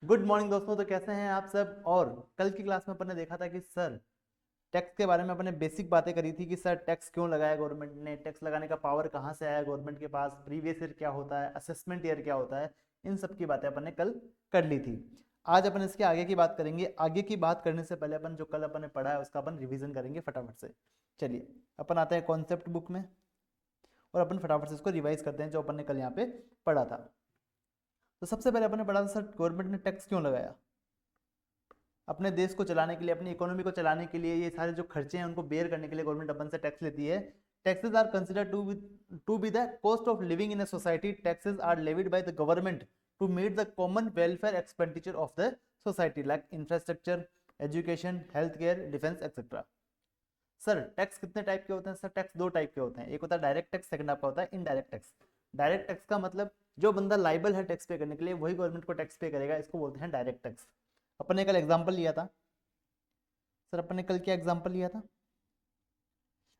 Good morning दोस्तों। तो कैसे हैं आप सब। और कल की क्लास में अपन ने देखा था कि सर टैक्स के बारे में अपन ने बेसिक बातें करी थी कि सर टैक्स क्यों लगाया गवर्नमेंट ने, टैक्स लगाने का पावर कहाँ से आया गवर्नमेंट के पास, प्रीवियस ईयर क्या होता है, असेसमेंट ईयर क्या होता है। इन सब की बातें अपन ने कल कर ली थी। आज अपन इसके आगे की बात करेंगे। आगे की बात करने से पहले अपन जो कल अपन ने पढ़ा है उसका अपन रिवीजन करेंगे फटाफट से। चलिए अपन आते हैं कॉन्सेप्ट बुक में और अपन फटाफट से इसको रिवाइज करते हैं जो अपन ने कल यहाँ पे पढ़ा था। तो सबसे पहले अपन ने पढ़ा था सर गवर्नमेंट ने टैक्स क्यों लगाया। अपने देश को चलाने के लिए, अपनी इकोनॉमी को चलाने के लिए, ये सारे जो खर्चे हैं उनको बेयर करने के लिए गवर्नमेंट अपन से टैक्स लेती है। Taxes are consider to be the cost of living in a society. Taxes are levied by the government to meet the common welfare expenditure of the society like infrastructure, education, health care, defence etcetera. Sir tax कितने type के होते हैं। Sir tax दो type के होते हैं। एक होता है डायरेक्ट टैक्स, सेकंड आपका होता है इनडायरेक्ट टैक्स। डायरेक्ट टैक्स का मतलब जो बंदा लाइबल है टैक्स पे करने के लिए वही गवर्नमेंट को टैक्स पे करेगा, इसको बोलते हैं डायरेक्ट टैक्स। अपन ने कल एग्जांपल लिया था। सर अपन ने कल क्या एग्जांपल लिया था।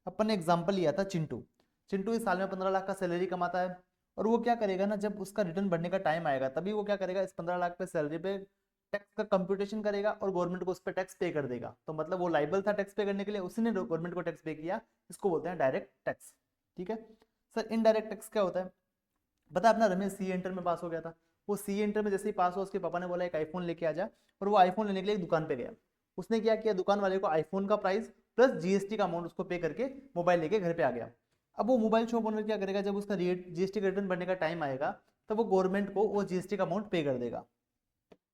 अपन ने एग्जांपल लिया था चिंटू। चिंटू इस साल में 15 लाख का सैलरी कमाता है और वो क्या करेगा ना, जब उसका रिटर्न भरने का टाइम आएगा तभी वो क्या करेगा, इस 15 लाख पे सैलरी पे टैक्स का कंप्यूटेशन करेगा और गवर्नमेंट को उस पर टैक्स पे कर देगा। तो मतलब वो लाइबल था टैक्स पे करने के लिए, उसी ने गवर्नमेंट को टैक्स पे किया। इसको बोलते हैं डायरेक्ट टैक्स। ठीक है। सर इनडायरेक्ट टैक्स क्या होता है। पता है अपना रमेश सी इंटर में पास हो गया था। वो सी इंटर में जैसे ही पास हुआ उसके पापा ने बोला एक आईफोन लेके आ जा, और वो आईफोन लेने के लिए एक दुकान पे गया। उसने क्या किया, दुकान वाले को आईफोन का प्राइस प्लस जीएसटी का अमाउंट उसको पे करके मोबाइल लेके घर पे आ गया। अब वो मोबाइल शॉप ओनर क्या करेगा, जब उसका जीएसटी का रिटर्न भरने का टाइम आएगा तब वो गवर्नमेंट को वो जीएसटी का अमाउंट पे कर देगा।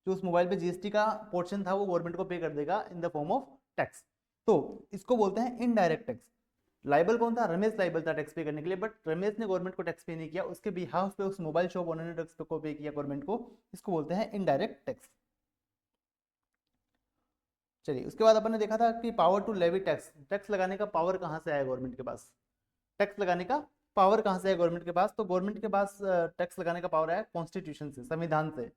जो उस मोबाइल पे जीएसटी का पोर्शन था वो गवर्नमेंट को पे कर देगा in the form of tax. तो इसको बोलते हैं इनडायरेक्ट टैक्स। लाइबल कौन था, रमेश लाइबल था टैक्स पे करने के लिए, बट रमेश ने गवर्नमेंट को टैक्स पे नहीं किया, उसके बिहाफ पे उस मोबाइल शॉप ओनर ने टैक्स को पे किया गवर्नमेंट को। इसको बोलते हैं इनडायरेक्ट टैक्स। चलिए उसके बाद अपन ने देखा था कि power to levy tax. Tax लगाने का पावर कहाँ से आया गवर्नमेंट के पास। टैक्स लगाने का पावर कहाँ से है गवर्नमेंट के पास। तो गवर्नमेंट के पास टैक्स लगाने का पावर है कॉन्स्टिट्यूशन से, संविधान से।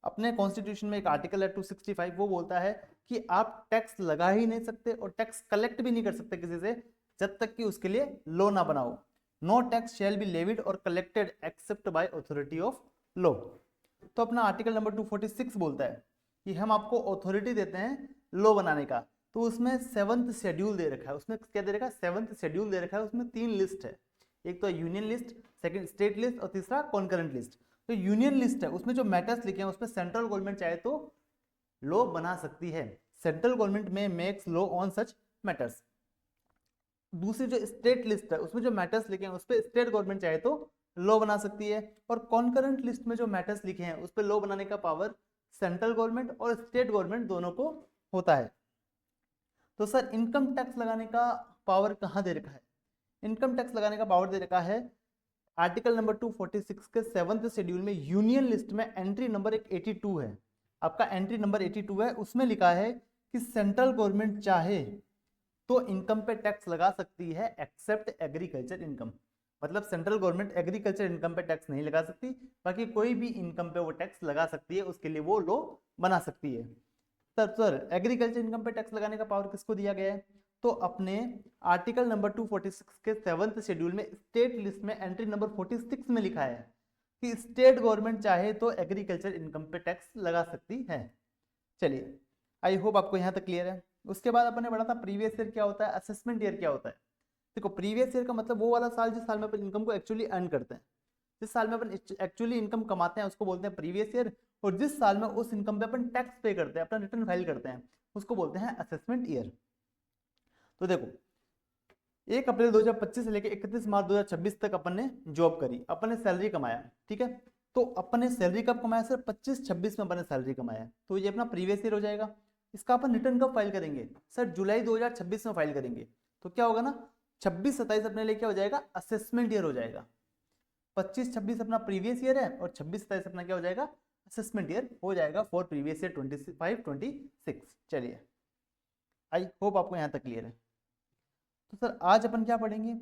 अपने कॉन्स्टिट्यूशन में एक आर्टिकल है 265, वो बोलता है कि आप टैक्स लगा ही नहीं सकते और टैक्स कलेक्ट भी नहीं कर सकते किसी से जब तक कि उसके लिए लॉ ना बनाओ। No tax shall be levied और collected except by authority of law. तो अपना आर्टिकल नंबर 246 बोलता है कि हम आपको अथॉरिटी देते हैं लॉ बनाने का। तो उसमें सेवंथ शेड्यूल दे रखा है। उसमें क्या दे रखा है, सेवंथ शेड्यूल दे रखा है। उसमें 3 लिस्ट है। एक तो union list, second state list और तीसरा कॉन्करेंट लिस्ट। तो यूनियन लिस्ट है, उसमें जो मैटर्स लिखे हैं उसमें सेंट्रल गवर्नमेंट चाहे तो लॉ बना सकती है। सेंट्रल गवर्नमेंट में makes law on such matters. दूसरी जो स्टेट लिस्ट है उसमें जो मैटर्स लिखे हैं उस पर स्टेट गवर्नमेंट चाहे तो लॉ बना सकती है। और कॉन्करेंट लिस्ट में जो मैटर्स लिखे हैं उस पर लॉ बनाने का पावर सेंट्रल गवर्नमेंट और स्टेट गवर्नमेंट दोनों को होता है। तो सर इनकम टैक्स लगाने का पावर कहाँ दे रखा है। इनकम टैक्स लगाने का पावर दे रखा है आर्टिकल नंबर 246 के सेवंथ शेड्यूल में। यूनियन लिस्ट में एंट्री नंबर 82 है। आपका एंट्री नंबर 82 है, उसमें लिखा है कि सेंट्रल गवर्नमेंट चाहे तो इनकम पे टैक्स लगा सकती है एक्सेप्ट एग्रीकल्चर इनकम। मतलब सेंट्रल गवर्नमेंट एग्रीकल्चर इनकम पे टैक्स नहीं लगा सकती, बाकी कोई भी इनकम पे वो टैक्स लगा सकती है, उसके लिए वो लॉ बना सकती है। सर एग्रीकल्चर इनकम पे टैक्स लगाने का पावर किसको दिया गया है। तो अपने आर्टिकल नंबर 246 के सेवंथ शेड्यूल में स्टेट लिस्ट में एंट्री नंबर 46 में लिखा है कि स्टेट गवर्नमेंट चाहे तो एग्रीकल्चर इनकम पे टैक्स लगा सकती है। चलिए आई होप आपको यहाँ तक क्लियर है। उसके बाद अपन ने पढ़ा था प्रीवियस ईयर क्या होता है, असेसमेंट ईयर क्या होता है। देखो प्रीवियस ईयर का मतलब वो वाला साल जिस साल में अपन इनकम को एक्चुअली अर्न करते हैं। जिस साल में अपन एक्चुअली इनकम कमाते हैं उसको बोलते हैं प्रीवियस ईयर। और जिस साल में उस इनकम पे अपन टैक्स पे करते हैं, अपना रिटर्न फाइल करते हैं, उसको बोलते हैं असेसमेंट ईयर। तो देखो 1 अप्रैल 2025 से लेकर 31 मार्च 2026 तक अपन ने जॉब करी, अपन ने सैलरी कमाया। ठीक है। तो अपन ने सैलरी कब कमाया सर, 25-26 में अपन ने सैलरी कमाया। तो ये अपना प्रीवियस ईयर हो जाएगा। इसका अपन रिटर्न कब फाइल करेंगे सर, जुलाई 2026 में फाइल करेंगे। तो क्या होगा ना, 26-27 अपने लिए क्या हो जाएगा, असेसमेंट ईयर हो जाएगा। 25-26 अपना प्रीवियस ईयर है और 26-27 अपना क्या हो जाएगा, असेसमेंट ईयर हो जाएगा फॉर प्रीवियस ईयर 25-26। चलिए आई होप आपको यहाँ तक क्लियर है। तो सर आज अपन क्या पढ़ेंगे,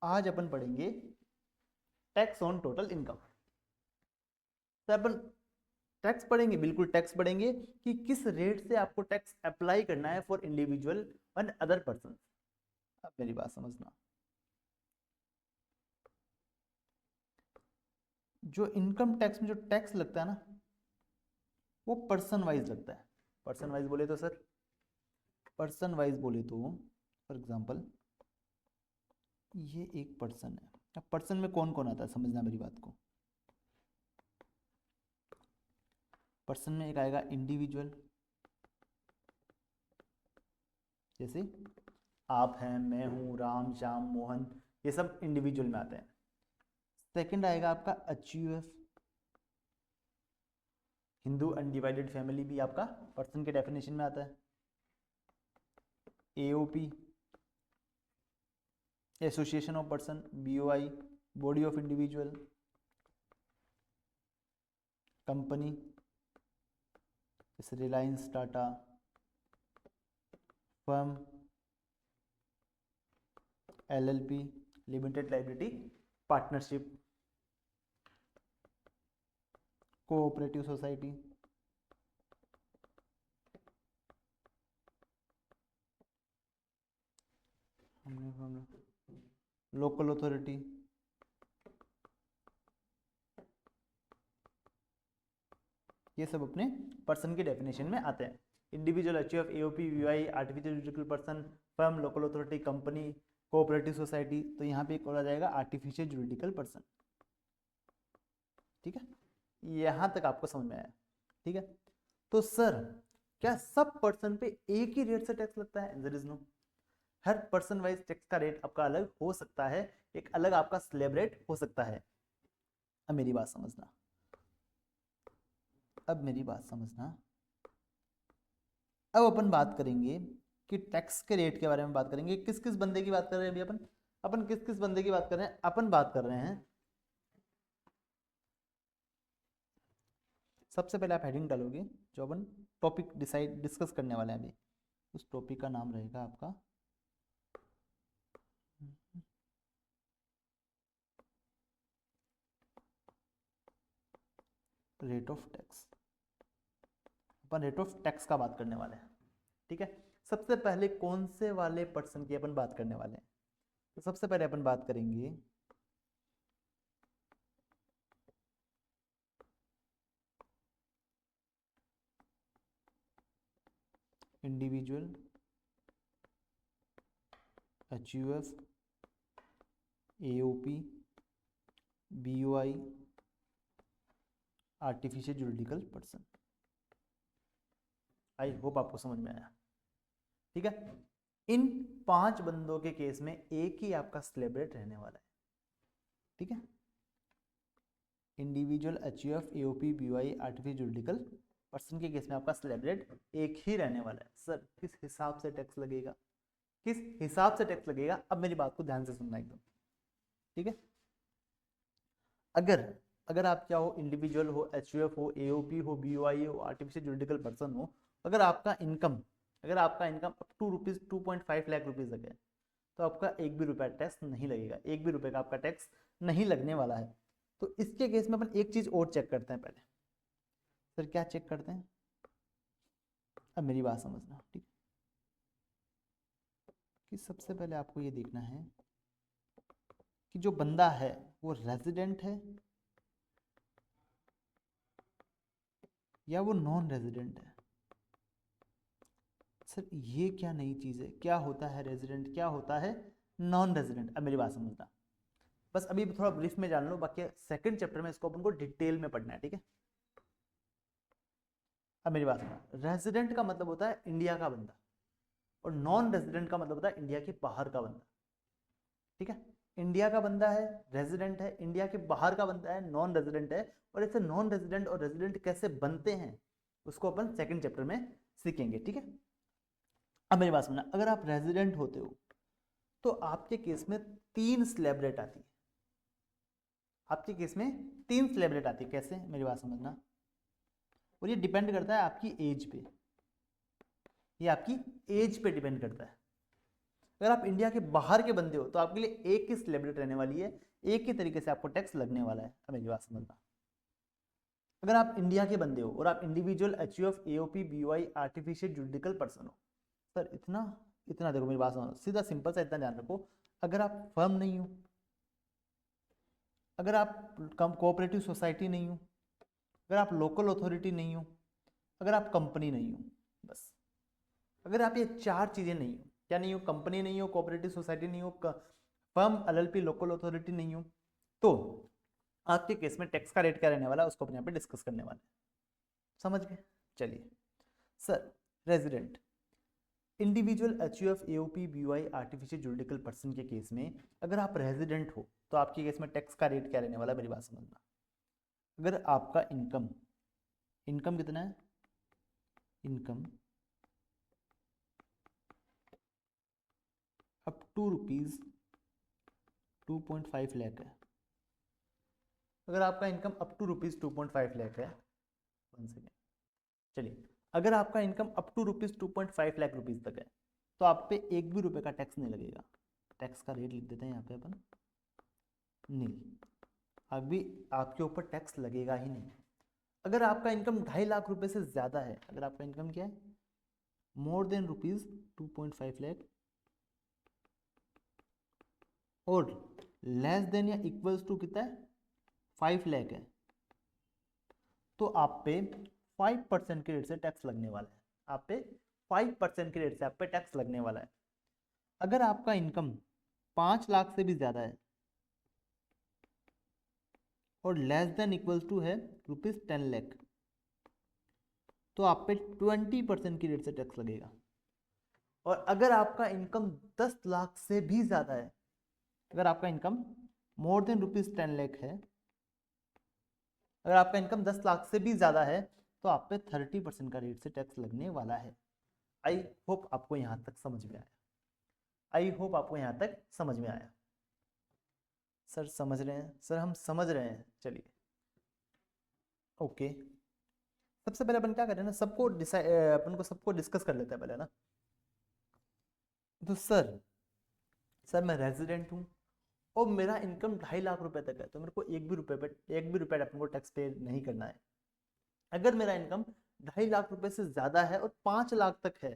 आज अपन पढ़ेंगे टैक्स ऑन टोटल इनकम। तो अपन टैक्स पढ़ेंगे, बिल्कुल टैक्स पढ़ेंगे कि किस रेट से आपको टैक्स अप्लाई करना है for individual and other person. आप मेरी बात समझना। जो इनकम टैक्स में जो टैक्स लगता है ना, वो पर्सन वाइज लगता है। पर्सन वाइज बोले तो सर, पर्सन वाइज बोले तो फॉर एग्जांपल ये एक पर्सन है। अब पर्सन में कौन कौन आता है, समझना मेरी बात को। पर्सन में एक आएगा इंडिविजुअल, जैसे आप हैं, मैं हूँ, राम, श्याम, मोहन, ये सब इंडिविजुअल में आते हैं। सेकंड आएगा आपका एचयूएफ, हिंदू अनडिवाइडेड फैमिली भी आपका पर्सन के डेफिनेशन में आता है। AOP, association of person, BOI, body of individual, company जैसे Reliance, Tata, firm, LLP, limited liability partnership, cooperative society, local authority, ये सब अपने पर्सन के डेफिनेशन में आते हैं। Individual, HUF, AOP, VI, artificial juridical person, firm, local authority, company, cooperative society. तो यहाँ पे एक और आ जाएगा आर्टिफिशियल जुरिडिकल पर्सन। ठीक है, यहाँ तक आपको समझ में आया। ठीक है, तो सर क्या सब पर्सन पे एक ही रेट से टैक्स लगता है? There is no. हर पर्सन वाइज टैक्स का रेट आपका अलग हो सकता है, एक अलग आपका स्लैब रेट हो सकता है। अब मेरी बात समझना, अब मेरी बात समझना। अब अपन बात करेंगे कि टैक्स के रेट के बारे में बात करेंगे। किस किस बंदे की बात कर रहे हैं अभी अपन? अपन किस किस बंदे की बात कर रहे हैं? अपन बात कर रहे हैं, सबसे पहले आप हेडिंग डालोगे, जो अपन टॉपिक डिस्कस करने वाले हैं अभी, उस टॉपिक का नाम रहेगा आपका rate of tax. Upon rate of tax का बात करने वाले हैं। ठीक है, सबसे पहले कौन से वाले पर्सन की अपन बात करने वाले हैं? तो सबसे पहले अपन बात करेंगे individual, HUF, AOP, BOI, artificial juridical person. आई होप आपको समझ में आया। ठीक है, इन 5 बंदों के केस में एक ही आपका स्लैब रेट रहने वाला है। ठीक है, individual, HUF, AOP, BOI, artificial juridical person के केस में आपका स्लैब रेट एक ही रहने वाला है। सर किस हिसाब से टैक्स लगेगा, किस हिसाब से टैक्स लगेगा? अब मेरी बात को ध्यान से सुनना एकदम। ठीक है, अगर अगर आप क्या हो, इंडिविजुअल हो, एचयूएफ हो, एओपी हो, बीओआई हो, आर्टिफिशियल जुरिडिकल पर्सन हो, अगर आपका income up to rupees 2.5 lakh rupees तक है, तो आपका एक भी रुपया टैक्स नहीं लगेगा। एक भी रुपए का आपका टैक्स नहीं लगने वाला है। तो इसके केस में अपन एक चीज और चेक करते हैं पहले। सर क्या चेक करते हैं? अब मेरी बात समझना। ठीक, कि सबसे पहले आपको ये देखना है कि जो बंदा है वो रेजिडेंट है या वो नॉन रेजिडेंट है। सर ये क्या नई चीज़ है? क्या होता है रेजिडेंट, क्या होता है नॉन रेजिडेंट? अब मेरी बात समझना, बस अभी थोड़ा ब्रीफ में जान लो, बाकी सेकंड चैप्टर में इसको अपन को डिटेल में पढ़ना है। ठीक है, अब मेरी बात सुनना। रेजिडेंट का मतलब होता है इंडिया का बंदा, और नॉन रेजिडेंट का मतलब होता है इंडिया के बाहर का बंदा। ठीक है, इंडिया का बंदा है रेजिडेंट है, इंडिया के बाहर का बंदा है नॉन रेजिडेंट है। और ऐसे नॉन रेजिडेंट और रेजिडेंट कैसे बनते हैं उसको अपन सेकंड चैप्टर में सीखेंगे। ठीक है, अब मेरी बात सुनना। अगर आप रेजिडेंट होते हो तो आपके केस में 3 स्लैब रेट आती है। आपके केस में 3 स्लैब रेट आती है। कैसे? मेरी बात समझना। और ये डिपेंड करता है आपकी एज पे, ये आपकी एज पे डिपेंड करता है। अगर आप इंडिया के बाहर के बंदे हो तो आपके लिए एक ही स्लैब रेट रहने वाली है, एक ही तरीके से आपको टैक्स लगने वाला है। अब मेरी बात समझना। अगर आप इंडिया के बंदे हो और आप individual, HUF, AOP, BOI, artificial juridical person हो, सर इतना इतना देखो, मेरी बात सुनो, सीधा सिंपल सा इतना ध्यान रखो। अगर आप फर्म नहीं हो, अगर आप कोऑपरेटिव सोसाइटी नहीं हो, अगर आप लोकल अथॉरिटी नहीं हो, अगर आप कंपनी नहीं हो, बस अगर आप ये 4 चीजें नहीं हो, क्या नहीं हो, कंपनी नहीं हो, कोऑपरेटिव सोसाइटी नहीं हो, फर्म, एलएलपी, लोकल अथॉरिटी नहीं हो, तो आपके केस में टैक्स का रेट क्या रहने वाला है उसको अपने यहाँ पे डिस्कस करने वाले हैं। समझ गए? चलिए sir, resident, individual, HUF, AOP, BY, artificial juridical person के केस में अगर आप रेजिडेंट हो तो आपके केस में टैक्स का रेट क्या रहने वाला है, मेरी बात समझना। अगर आपका इनकम, इनकम कितना है, income up to rupees 2.5 lakh है, अगर आपका income up to rupees 2.5 lakh है, 1 सेकेंड, चलिए, अगर आपका income up to rupees 2.5 lakh rupees तक है तो आप पे एक भी रुपए का टैक्स नहीं लगेगा। टैक्स का रेट लिख देते हैं यहाँ पे अपन, नील। अभी आपके ऊपर टैक्स लगेगा ही नहीं। अगर आपका इनकम 2.5 लाख रुपए से ज्यादा है, अगर आपका इनकम क्या है, मोर देन रुपीज 2.5 लाख और लेस देन या इक्वल्स टू कितना है, 5 लाख है, तो आप पे 5% के रेट से टैक्स लगने वाला है। आप पे 5% के रेट से आप पे टैक्स लगने वाला है। अगर आपका इनकम 5 लाख से भी ज्यादा है और लेस देन इक्वल्स टू है रुपीज 10 लाख, तो आप पे 20% की रेट से टैक्स लगेगा। और अगर आपका इनकम 10 लाख से भी ज्यादा है, अगर आपका income more than rupees 10 lakh है, अगर आपका इनकम 10 लाख से भी ज्यादा है तो आप पे 30% का रेट से टैक्स लगने वाला है। आई होप आपको यहां तक समझ में आया। आई होप आपको यहां तक समझ में आया। सर समझ रहे हैं? सर हम समझ रहे हैं। चलिए ओके, सबसे पहले अपन क्या करें ना, सबको डिसाइड, अपन को सबको डिस्कस कर लेते हैं पहले ना। तो सर मैं रेजिडेंट हूँ और मेरा इनकम 2.5 लाख रुपए तक है, तो मेरे को एक भी रुपए अपन को टैक्स पे नहीं करना है। अगर मेरा इनकम 2.5 लाख रुपए से ज्यादा है और 5 लाख तक है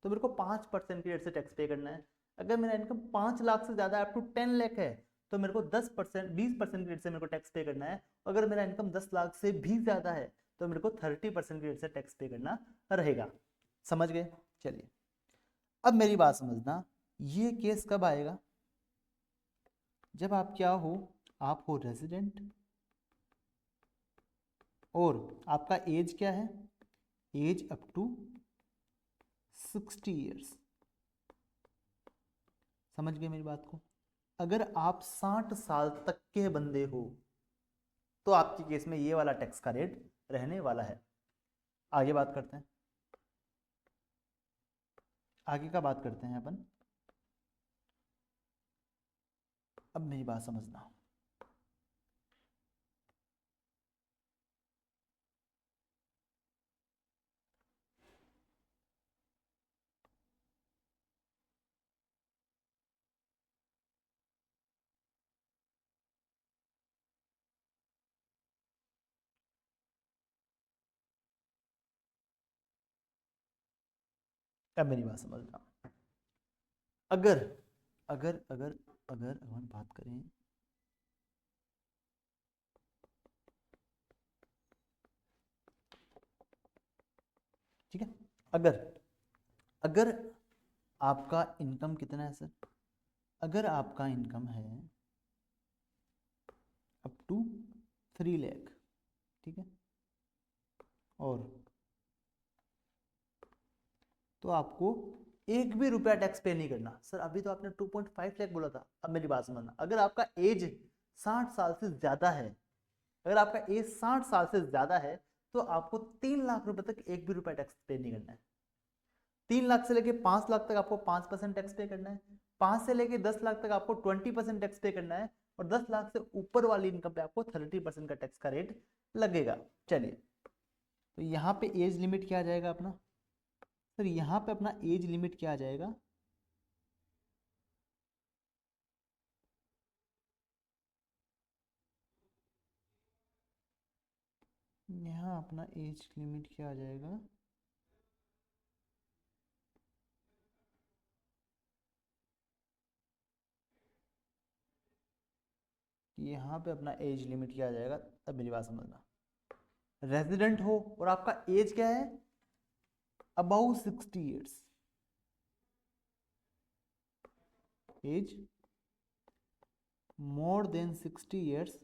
तो मेरे को 5% की रेट से टैक्स पे करना है। अगर मेरा इनकम 5 लाख से ज्यादा अप टू 10 लाख है तो मेरे को 10%, 20% की रेट से मेरे को टैक्स पे करना है। अगर मेरा इनकम 10 लाख से भी ज्यादा है तो मेरे को 30% की रेट से टैक्स पे करना रहेगा। समझ गए? चलिए अब मेरी बात समझना, ये केस कब आएगा, जब आप क्या हो, आप हो रेजिडेंट और आपका एज क्या है, एज अप टू 60 ईयर्स। समझ गए मेरी बात को? अगर आप 60 साल तक के बंदे हो तो आपके केस में ये वाला टैक्स का रेट रहने वाला है। आगे बात करते हैं, आगे का बात करते हैं अपन। अब मेरी बात समझना, अब मेरी बात समझना, अगर अगर अगर अगर हम बात करें, ठीक है, अगर अगर आपका इनकम कितना है सर, अगर आपका इनकम है अप टू 3 लाख, ठीक है, और तो आपको एक भी रुपया टैक्स पे नहीं करना। सर अभी तो आपने 2.5 लाख बोला था। अब मेरी बात समझना, अगर आपका एज 60 साल से ज्यादा है, अगर आपका एज 60 साल से ज्यादा है तो आपको 3 लाख रुपए तक एक भी रुपया टैक्स पे नहीं करना है। 3 लाख से लेके 5 लाख तक आपको 5% टैक्स पे करना है, 5 से लेके 10 लाख तक आपको 20% टैक्स पे करना है, और 10 लाख से ऊपर वाली इनकम पे आपको 30% का टैक्स का रेट लगेगा। चलिए तो यहाँ पे एज लिमिट क्या आ जाएगा अपना, सर यहाँ पे अपना एज लिमिट क्या आ जाएगा, यहाँ अपना एज लिमिट क्या आ जाएगा, यहाँ पे अपना एज लिमिट क्या आ जाएगा। अब मेरी बात समझना, रेजिडेंट हो और आपका एज क्या है, above 60 years, age more than 60 years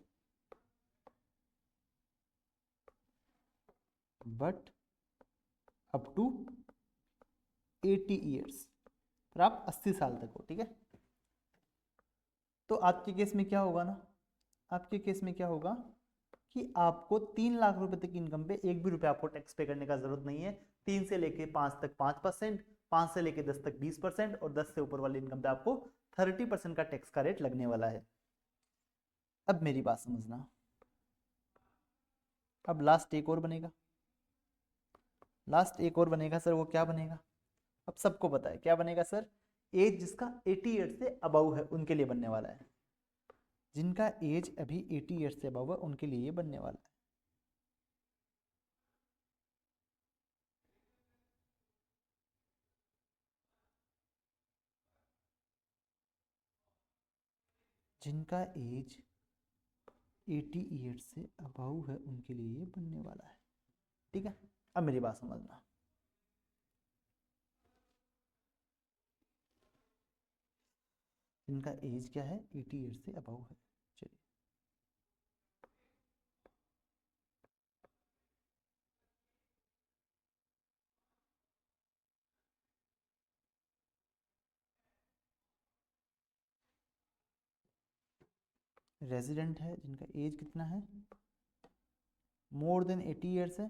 but up to 80 years, फिर आप 80 साल तक हो, ठीक है। तो आपके केस में क्या होगा ना, आपके केस में क्या होगा कि आपको 3 लाख रुपए तक की इनकम पे एक भी रुपया आपको टैक्स पे करने का जरूरत नहीं है। 3 से लेके 5 तक 5%, 5 से लेके 10 तक 20% और 10 से ऊपर वाली इनकम पे आपको 30% का टैक्स का रेट लगने वाला है। अब मेरी बात समझना, अब लास्ट एक और बनेगा, लास्ट एक और बनेगा सर, वो क्या बनेगा, अब सबको पता है क्या बनेगा सर, एज जिसका 80 ईयर्स से अबव है उनके लिए बनने वाला है, जिनका एज अभी 80 ईयर्स से अबव है उनके लिए ये बनने वाला है। जिनका एज 80 ईयर्स से अबव है उनके लिए ये बनने वाला है, ठीक है। अब मेरी बात समझना, जिनका एज क्या है, 80 ईयर्स से अबव है। चलिए, रेजिडेंट है जिनका एज कितना है, मोर देन 80 ईयर्स है।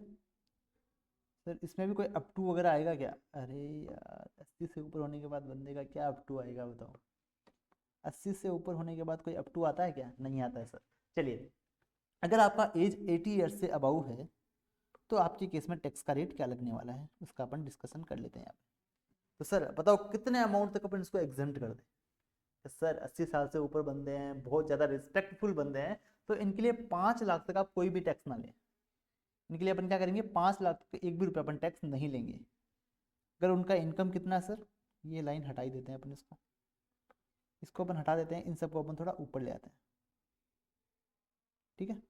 सर इसमें भी कोई अप टू वगैरह आएगा क्या, अरे यार 80 से ऊपर होने के बाद बंदे का क्या अप टू आएगा बताओ, 80 से ऊपर होने के बाद कोई अप टू आता है क्या, नहीं आता है सर। चलिए, अगर आपका एज 80 ईयर्स से अबव है तो आपके केस में टैक्स का रेट क्या लगने वाला है उसका अपन डिस्कशन कर लेते हैं यहाँ पे। तो सर बताओ कितने अमाउंट तक अपन इसको एग्जेम्प्ट कर दें। तो सर 80 साल से ऊपर बंदे हैं, बहुत ज़्यादा रिस्पेक्टफुल बंदे हैं, तो इनके लिए 5 लाख तक आप कोई भी टैक्स ना लें। इनके लिए अपन क्या करेंगे, 5 लाख तक एक भी रुपया अपन टैक्स नहीं लेंगे। अगर उनका इनकम कितना है सर, ये लाइन हटा ही देते हैं अपन, इसको इसको अपन हटा देते हैं, इन सबको अपन थोड़ा ऊपर ले आते हैं, ठीक है।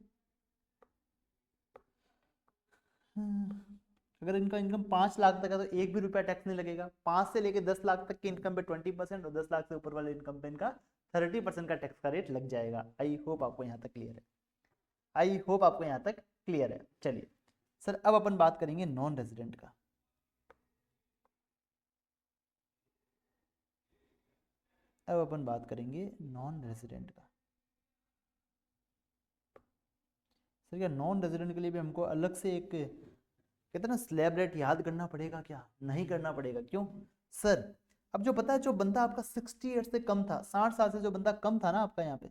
अगर इनका इनकम 5 लाख तक है तो एक भी रुपया टैक्स नहीं लगेगा। 5 से लेके 10 लाख तक की इनकम पे 20% और 10 लाख से ऊपर वाले इनकम पे इनका 30% का टैक्स का रेट लग जाएगा। आई होप आपको यहाँ तक क्लियर है, आई होप आपको यहाँ तक क्लियर है। चलिए सर, अब अपन बात करेंगे नॉन रेजिडेंट का। अब अपन बात करेंगे नॉन रेजिडेंट का। सर क्या नॉन रेजिडेंट के लिए भी हमको अलग से एक कहते ना स्लैब रेट याद करना पड़ेगा क्या, नहीं करना पड़ेगा, क्यों सर। अब जो पता है, जो बंदा आपका 60 ईयर से कम था, 60 साल से जो बंदा कम था ना आपका यहाँ पे,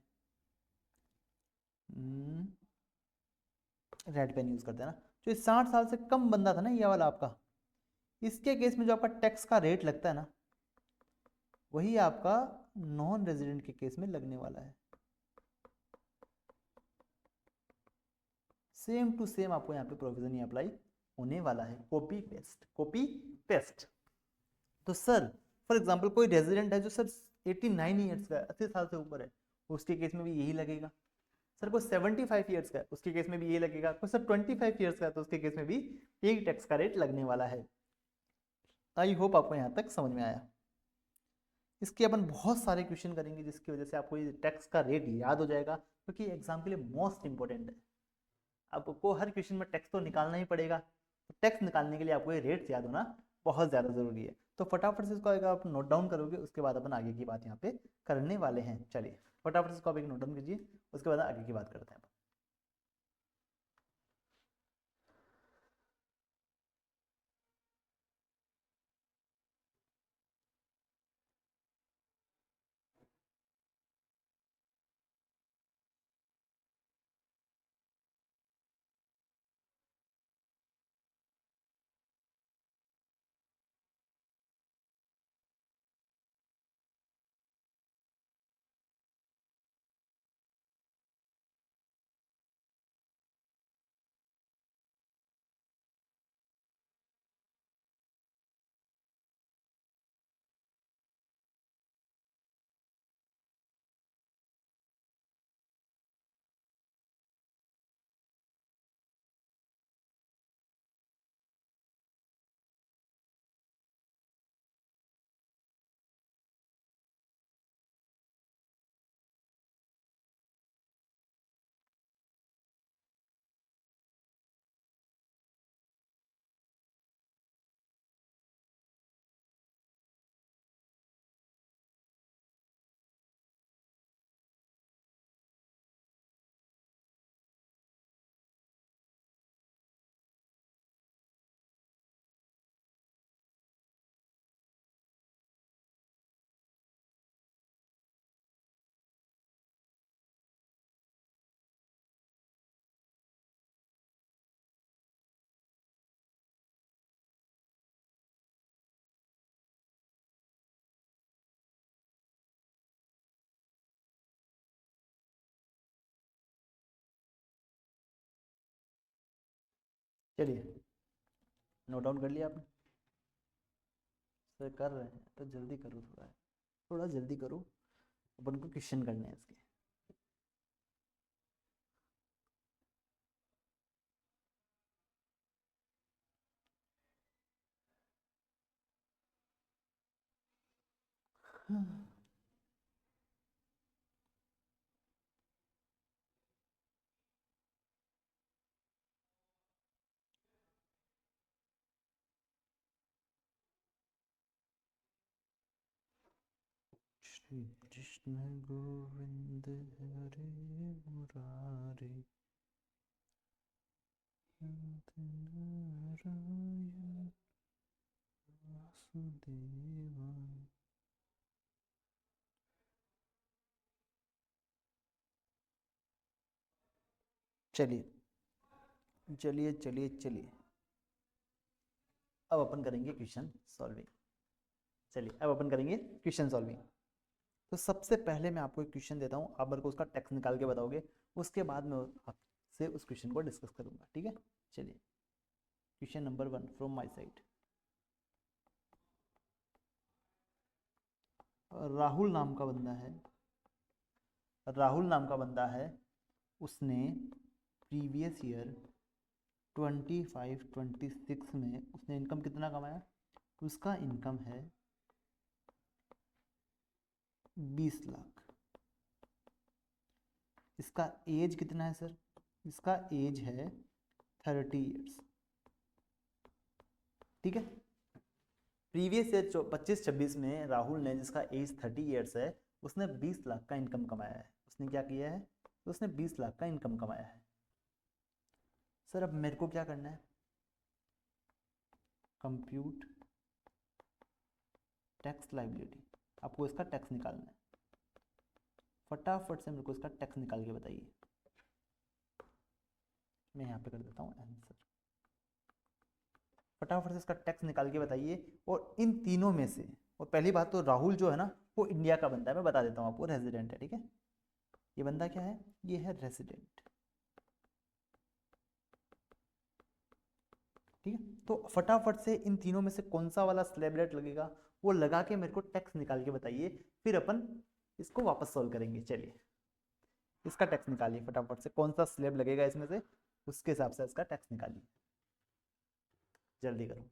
रेड पेन यूज करते हैं ना, जो 60 साल से कम बंदा था ना ये वाला आपका, इसके केस में जो आपका टैक्स का रेट लगता है ना, वही आपका नॉन रेजिडेंट के केस में लगने वाला है। सेम टू सेम आपको यहाँ पे प्रोविजन ही अप्लाई होने वाला है, कॉपी पेस्ट, कॉपी पेस्ट। तो सर फॉर एग्जांपल कोई रेजिडेंट है जो सर 89 ईयर्स का है, 80 साल से ऊपर है, उसके केस में भी यही लगेगा। सर कोई 75 ईयर्स का है, उसके केस में भी यही लगेगा। कोई सर 25 ईयर्स का है तो उसके केस में भी यही टैक्स का रेट लगने वाला है। आई होप आपको यहाँ तक समझ में आया। इसके अपन बहुत सारे क्वेश्चन करेंगे जिसकी वजह से आपको ये टैक्स का रेट याद हो जाएगा, क्योंकि एग्जाम के लिए मोस्ट इंपॉर्टेंट है। आपको हर क्वेश्चन में टैक्स तो निकालना ही पड़ेगा, तो टैक्स निकालने के लिए आपको ये रेट्स याद होना बहुत ज़्यादा ज़रूरी है। तो फटाफट से इसको अगर आप नोट डाउन करोगे उसके बाद अपन आगे की बात यहाँ पे करने वाले हैं। चलिए फटाफट से इसको आप एक नोट डाउन कीजिए, उसके बाद आगे की बात करते हैं। चलिए नोट डाउन कर लिया आपने? सर कर रहे हैं तो जल्दी करो, थोड़ा जल्दी करो, अपन को क्वेश्चन करने हैं इसके। श्री कृष्ण गोविंद हरे मुरारे नारायण वासुदेवाय। चलिए चलिए चलिए चलिए, अब अपन करेंगे क्वेश्चन सॉल्विंग। चलिए अब अपन करेंगे क्वेश्चन सॉल्विंग। तो सबसे पहले मैं आपको एक क्वेश्चन देता हूँ, आप मेरे को उसका टेक्स्ट निकाल के बताओगे, उसके बाद मैं आपसे उस क्वेश्चन को डिस्कस करूंगा, ठीक है? चलिए question number 1 from my side. Rahul नाम का बंदा है, राहुल नाम का बंदा है, उसने प्रीवियस ईयर 25-26 में उसने इनकम कितना कमाया? उसका इनकम है 20 लाख। इसका एज कितना है सर? इसका एज है 30 ईयर्स, ठीक है? प्रीवियस ईयर 25-26 में राहुल ने, जिसका एज 30 ईयर्स है, उसने 20 लाख का इनकम कमाया है। उसने क्या किया है? तो उसने 20 लाख का इनकम कमाया है। सर अब मेरे को क्या करना है? कंप्यूट टैक्स लायबिलिटी, आपको इसका टैक्स निकालना है। फटाफट से मेरे को इसका टैक्स निकाल के बताइए। मैं यहाँ पे कर देता हूँ आंसर। फटाफट से इसका टैक्स निकाल के बताइए। और इन तीनों में से, और पहली बात तो राहुल जो है ना, वो इंडिया का बंदा है, मैं बता देता हूँ आपको, रेजिडेंट है, ठीक है? ये बंदा क्या है? ये है रेजिडेंट, ठीक है? तो फटाफट से इन तीनों में से कौन सा वाला स्लैब रेट लगेगा, वो लगा के मेरे को टैक्स निकाल के बताइए, फिर अपन इसको वापस सॉल्व करेंगे। चलिए इसका टैक्स निकालिए फटाफट से, कौन सा स्लैब लगेगा इसमें से, उसके हिसाब से इसका टैक्स निकालिए, जल्दी करो।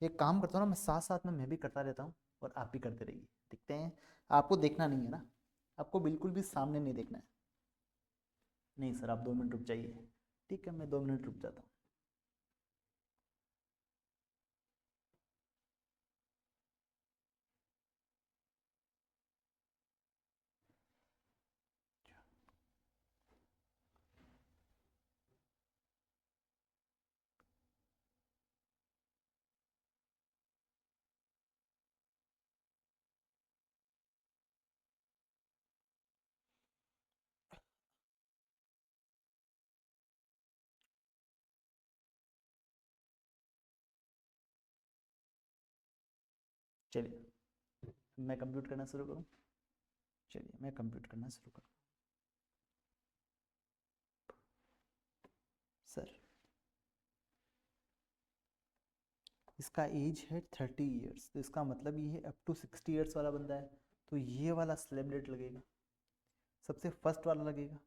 एक काम करता हूँ ना, मैं साथ साथ में मैं भी करता रहता हूँ और आप भी करते रहिए, देखते हैं। आपको देखना नहीं है ना, आपको बिल्कुल भी सामने नहीं देखना है। नहीं सर आप 2 मिनट रुक जाइए, ठीक है? मैं 2 मिनट रुक जाता हूँ। चलिए मैं कंप्यूट करना शुरू करूँ। चलिए मैं कंप्यूट करना शुरू करूँ। सर इसका एज है 30 ईयर्स, तो इसका मतलब ये है अप टू 60 ईयर्स वाला बंदा है, तो ये वाला स्लैब रेट लगेगा, सबसे फर्स्ट वाला लगेगा,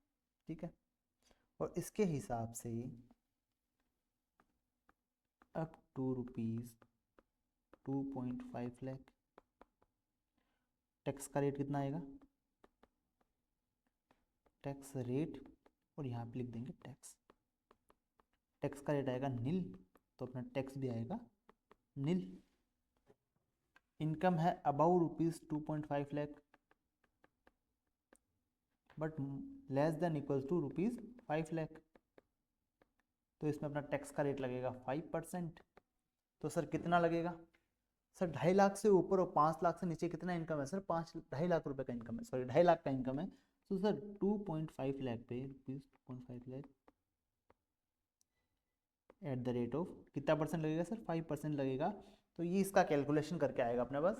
ठीक है? और इसके हिसाब से up to rupees 2.5 lakh. Tax का रेट कितना आएगा? टैक्स रेट, और यहाँ पे लिख देंगे टैक्स। टैक्स का रेट आएगा नील, तो अपना टैक्स भी आएगा नील। इनकम है above rupees 2.5 lakh, but less than equals to rupees 5 lakh, तो इसमें अपना टैक्स का रेट लगेगा 5%। तो सर कितना लगेगा? सर 2.5 लाख से ऊपर और 5 लाख से नीचे कितना इनकम है सर? 2.5 लाख रुपए का इनकम है, सॉरी 2.5 लाख का इनकम है, तो सर 2.5 लाख पे rupees 2.5 lakh eight the rate of कितना परसेंट लगेगा सर? 5% लगेगा। तो ये इसका कैलकुलेशन करके आएगा अपने पास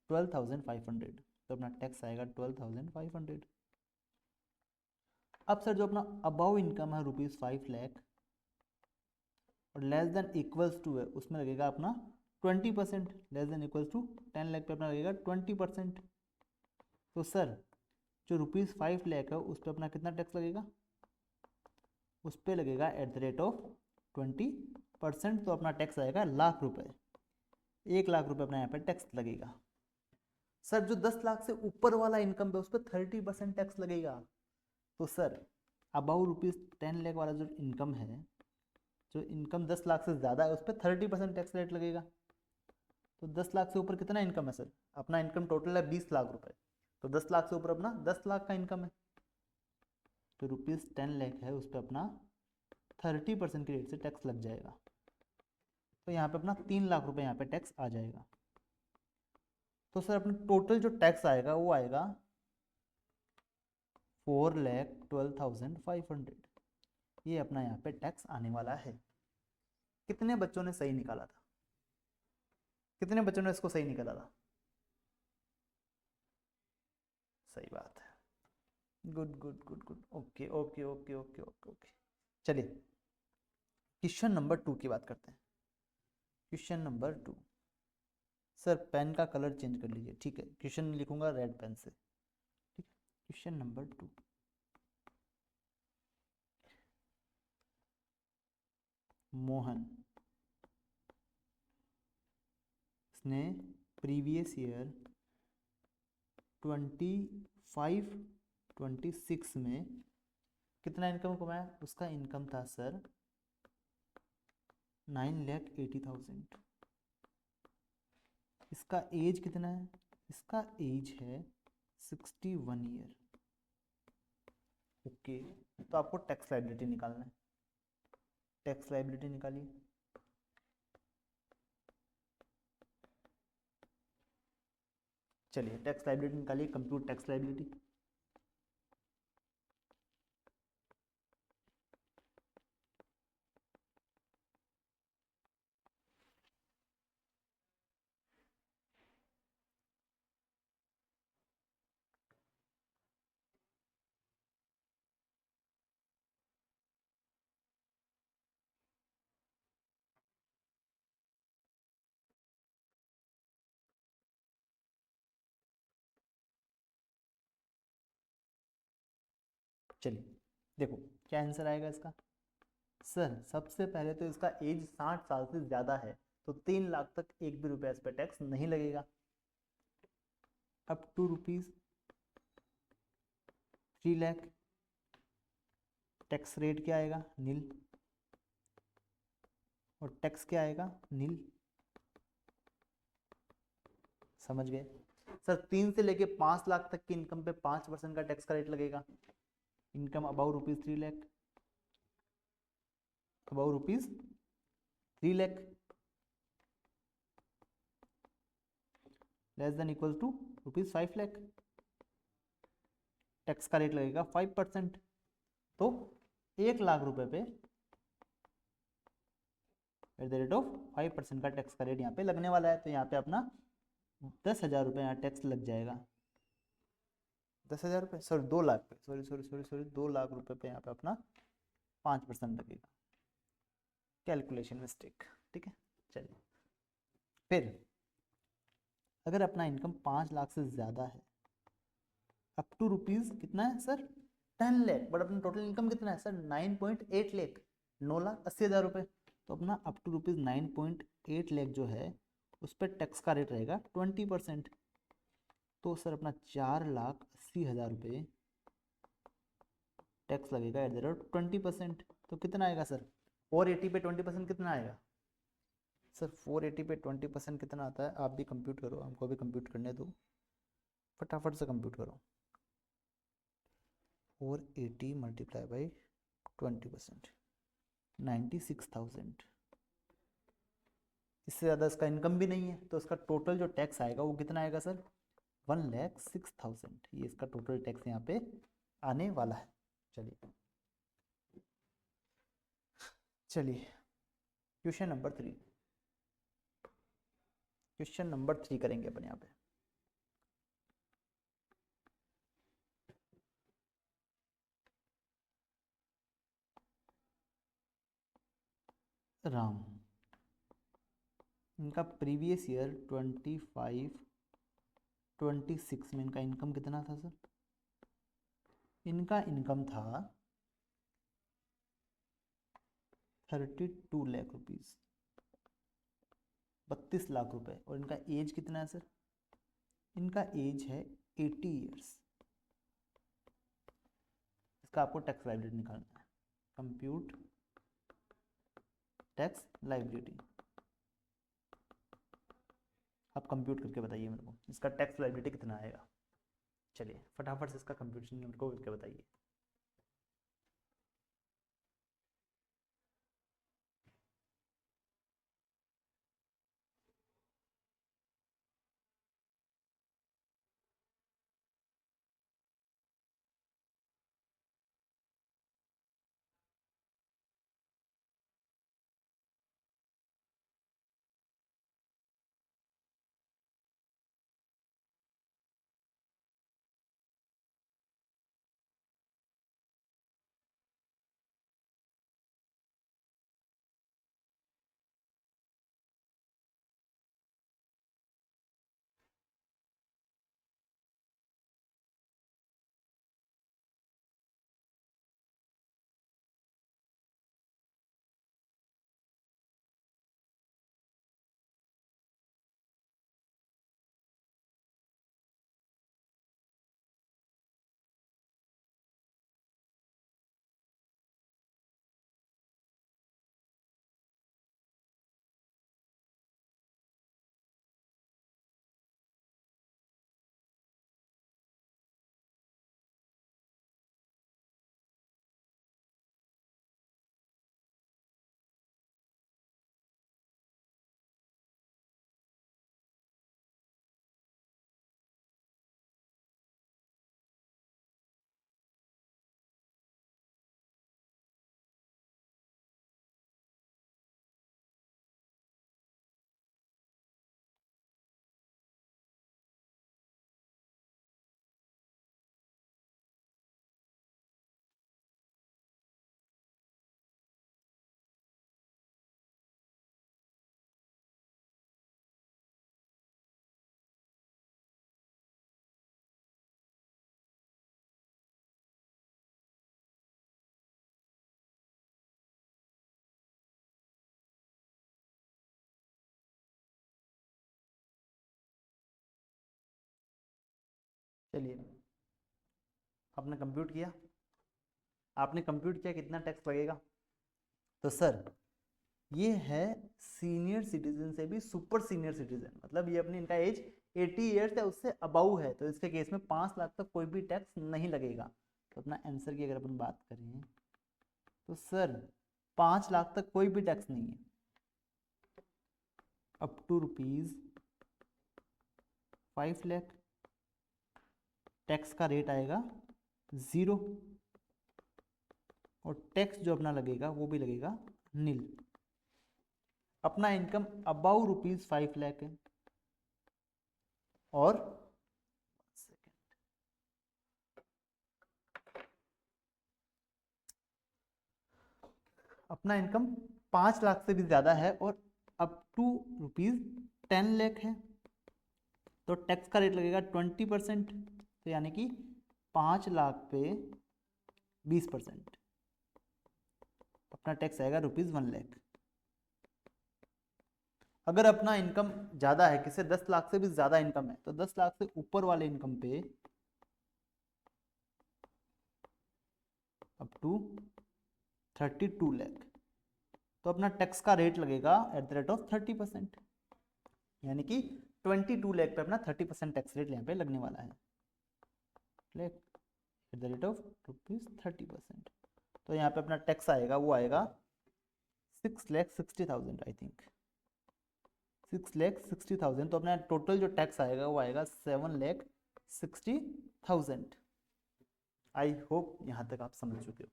12,500, तो अपना टैक्स आएगा 12,500। अब सर जो अपना अबाउ इनकम है रुपीज़ 5 लाख, और लेस देन इक्वल्स टू है उसमें लगेगा अपना 20%। Less than equals to 10 lakh पे अपना लगेगा 20%। तो सर जो ₹5 लाख है उस पर अपना कितना टैक्स लगेगा, उस पर लगेगा एट द रेट ऑफ 20%। तो अपना टैक्स आएगा ₹1,00,000, ₹1,00,000 अपना यहाँ पे टैक्स लगेगा। सर जो 10 लाख से ऊपर वाला इनकम है उस पर 30% टैक्स लगेगा। तो सर अबाउ ₹10 लाख वाला जो इनकम है, जो इनकम 10 लाख से ज़्यादा है उस पर 30% टैक्स रेट लगेगा। तो 10 लाख से ऊपर कितना इनकम है सर, अपना इनकम टोटल है ₹20 लाख। तो 10 लाख से ऊपर अपना 10 लाख का इनकम है, तो ₹10 लाख है उस पर अपना 30% के रेट से टैक्स लग जाएगा। तो यहाँ पे अपना ₹3 लाख यहाँ पे टैक्स आ जाएगा। तो सर अपना टोटल जो टैक्स आएगा वो आएगा 4,12,500। ये अपना यहाँ पे टैक्स आने वाला है। कितने बच्चों ने सही निकाला था, कितने बच्चों ने इसको सही निकाला था? सही बात है, good good good good, okay okay okay okay okay okay. चलिए क्वेश्चन नंबर 2 की बात करते हैं। क्वेश्चन नंबर 2, सर पेन का कलर चेंज कर लीजिए, ठीक है, क्वेश्चन लिखूंगा रेड पेन से, ठीक है। क्वेश्चन नंबर 2, मोहन, इसने प्रीवियस ईयर 25-26 में कितना इनकम कमाया? उसका इनकम था सर 9,80,000। इसका एज कितना है? इसका एज है 61 ईयर। ओके, तो आपको टैक्स लायबिलिटी निकालना है। टैक्स लायबिलिटी निकालिए। चलिए टैक्स लायबिलिटी निकालिए, कंप्यूट टैक्स लायबिलिटी। चलिए देखो क्या आंसर आएगा इसका। सर सबसे पहले तो इसका एज 60 साल से ज़्यादा है, तो 3 लाख तक एक भी रुपया इस पर टैक्स नहीं लगेगा। Up to ₹3 lakh tax rate क्या आएगा? नील। और टैक्स क्या आएगा? नील। समझ गए सर? 3 से लेके 5 लाख तक की इनकम पे 5% का टैक्स का रेट लगेगा। Income above ₹3 lakh, above ₹3 lakh, less than equal to ₹5 lakh, tax का रेट लगेगा 5%। तो ₹1,00,000 पे एट द रेट ऑफ 5% का टैक्स का रेट यहाँ पे लगने वाला है। तो यहाँ पे अपना ₹10,000 यहाँ टैक्स लग जाएगा। 10,000 सॉरी 2 लाख पे, sorry sorry sorry sorry, ₹2 lakh पे यहाँ पे अपना 5% लगेगा। कैलकुलेशन मिस्टेक, ठीक है। चलिए फिर अगर अपना इनकम 5 लाख से ज़्यादा है, अप टू रुपीज़ कितना है सर? 10 लाख, बट अपना टोटल इनकम कितना है सर? 9.8 लाख, 9,80,000 तो अपना अप टू ₹9.8 लाख जो है उस पर टैक्स का रेट रहेगा 20%। तो सर अपना ₹4,80,000 टैक्स लगेगा एट द रेट 20%। तो कितना आएगा सर? 480 पे 20% कितना आएगा सर? 480 पे 20% कितना आता है? आप भी कंप्यूट करो, हमको भी कंप्यूट करने दो, फटाफट से कंप्यूट करो। 480 मल्टीप्लाई बाई 20%, 96,000। इससे ज़्यादा इसका इनकम भी नहीं है, तो इसका टोटल जो टैक्स आएगा वो कितना आएगा सर? 1,06,000। ये इसका टोटल टैक्स यहाँ पे आने वाला है। चलिए चलिए क्वेश्चन नंबर 3, क्वेश्चन नंबर 3 करेंगे अपन यहाँ पे। राम, इनका प्रीवियस ईयर 25-26 में इनका इनकम कितना था सर? इनका इनकम था 32 लाख रुपीज़, 32 लाख रुपए। और इनका एज कितना है सर? इनका एज है 80 ईयर्स। इसका आपको टैक्स लायबिलिटी निकालना है। कंप्यूट टैक्स लायबिलिटी, आप कंप्यूट करके बताइए मेरे को इसका टैक्स लायबिलिटी कितना आएगा। चलिए फटाफट से इसका कंप्यूटेशन मेरे को करके बताइए। चलिए आपने कंप्यूट किया, आपने कंप्यूट किया कितना टैक्स लगेगा। तो सर ये है सीनियर सिटीजन से भी सुपर सीनियर सिटीजन, मतलब ये अपनी इनका एज 80 ईयर्स है उससे अबाउ है, तो इसके केस में 5 लाख तक कोई भी टैक्स नहीं लगेगा। तो अपना आंसर की अगर अपन बात करें तो सर 5 लाख तक कोई भी टैक्स नहीं है। अप टू ₹5 लाख टैक्स का रेट आएगा 0, और टैक्स जो अपना लगेगा वो भी लगेगा नील। अपना इनकम अबाउ ₹5 लाख है, और अपना इनकम 5 लाख से भी ज़्यादा है और अप टू ₹10 लाख है, तो टैक्स का रेट लगेगा 20%, तो यानी कि 5 लाख पे 20%, अपना टैक्स आएगा ₹1 लाख। अगर अपना इनकम ज़्यादा है, किसी 10 लाख से भी ज़्यादा इनकम है, तो 10 लाख से ऊपर वाले इनकम पे अप टू 32 लाख, तो अपना टैक्स का रेट लगेगा @30%, यानी कि 22 लाख पे अपना 30% टैक्स रेट यहाँ पे लगने वाला है, ₹30%। तो यहाँ पे अपना टैक्स आएगा वो आएगा 6,60,000 आई थिंक, 6,60,000। तो अपना टोटल जो टैक्स आएगा वो आएगा 7,60,000। आई होप यहाँ तक आप समझ चुके हो,